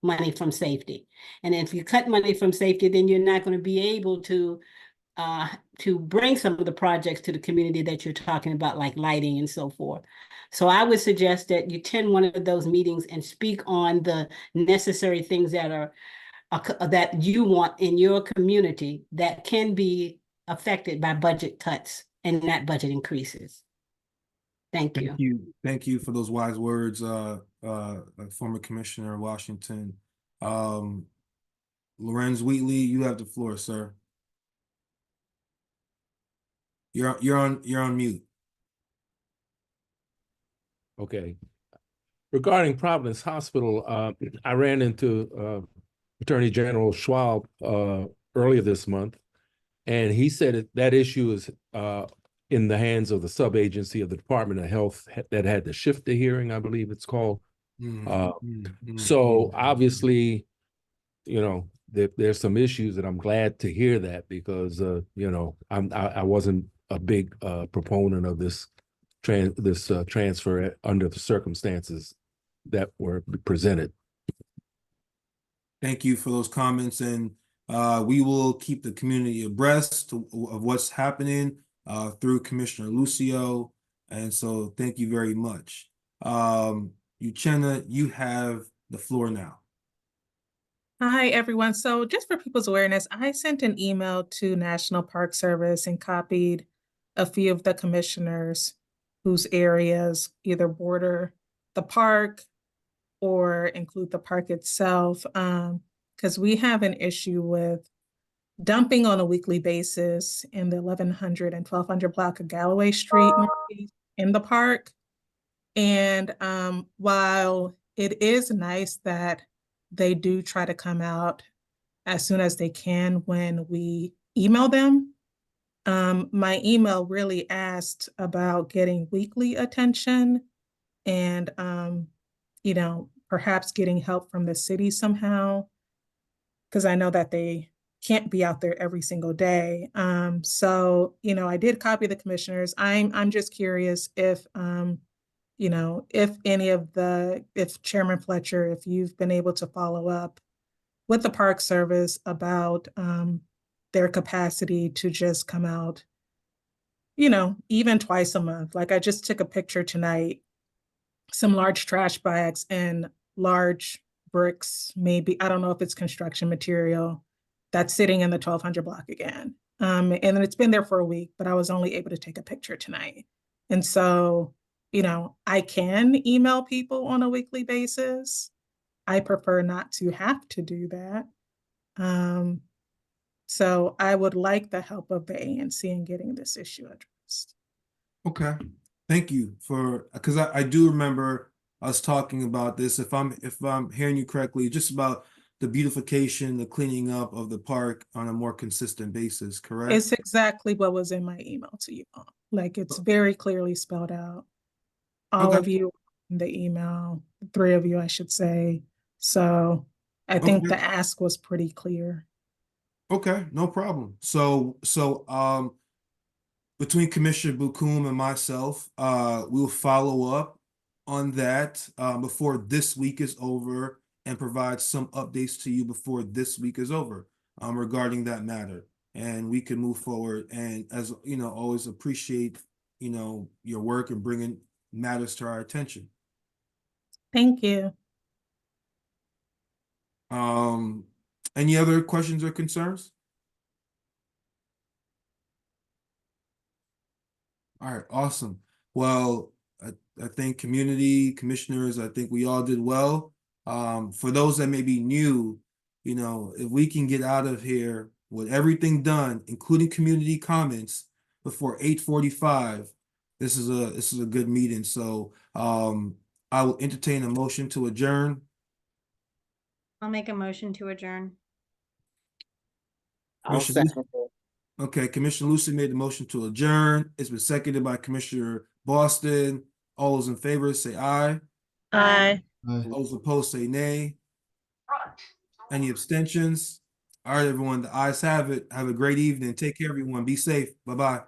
money from safety. And if you cut money from safety, then you're not going to be able to bring some of the projects to the community that you're talking about, like lighting and so forth. So I would suggest that you attend one of those meetings and speak on the necessary things that that you want in your community that can be affected by budget cuts and not budget increases. Thank you. Thank you for those wise words, former Commissioner Washington. Lorenz Wheatley, you have the floor, sir. You're on mute. Okay. Regarding Providence Hospital, I ran into Attorney General Schwab earlier this month, and he said that issue is in the hands of the sub-agency of the Department of Health that had to shift the hearing, I believe it's called. So obviously, you know, there's some issues, and I'm glad to hear that because you know, I wasn't a big proponent of this transfer under the circumstances that were presented. Thank you for those comments, and we will keep the community abreast of what's happening through Commissioner Lucio, and so thank you very much. Uchenna, you have the floor now. Hi, everyone. So just for people's awareness, I sent an email to National Park Service and copied a few of the commissioners whose areas either border the park or include the park itself, because we have an issue with dumping on a weekly basis in the 1100 and 1200 block of Galloway Street Northeast in the park. And while it is nice that they do try to come out as soon as they can when we email them, my email really asked about getting weekly attention and, you know, perhaps getting help from the city somehow, because I know that they can't be out there every single day. So, you know, I did copy the commissioners. I'm just curious if, you know, if Chairman Fletcher, if you've been able to follow up with the Park Service about their capacity to just come out, you know, even twice a month. Like I just took a picture tonight, some large trash bags and large bricks, maybe, I don't know if it's construction material, that's sitting in the 1200 block again. And then it's been there for a week, but I was only able to take a picture tonight. And so, you know, I can email people on a weekly basis. I prefer not to have to do that. So I would like the help of the ANC in getting this issue addressed. Okay, thank you because I do remember us talking about this. If I'm hearing you correctly, just about the beautification, the cleaning up of the park on a more consistent basis, correct? It's exactly what was in my email to you all. Like it's very clearly spelled out. All of you in the email, 3 of you, I should say. So I think the ask was pretty clear. Okay, no problem. So between Commissioner Bukum and myself, we'll follow up on that before this week is over and provide some updates to you before this week is over regarding that matter. And we can move forward. And as you know, always appreciate, you know, your work and bringing matters to our attention. Thank you. Any other questions or concerns? All right, awesome. Well, I think community commissioners, I think we all did well. For those that may be new, you know, if we can get out of here with everything done, including community comments before 8:45, this is a good meeting. So I will entertain a motion to adjourn. I'll make a motion to adjourn. I'll Commissioner second it. Okay, Commissioner Lucy made the motion to adjourn. It's been seconded by Commissioner Boston. All those in favor say aye. Aye. Those opposed say nay. Any abstentions? All right, everyone, the ayes have it. Have a great evening. Take care, everyone. Be safe. Bye-bye.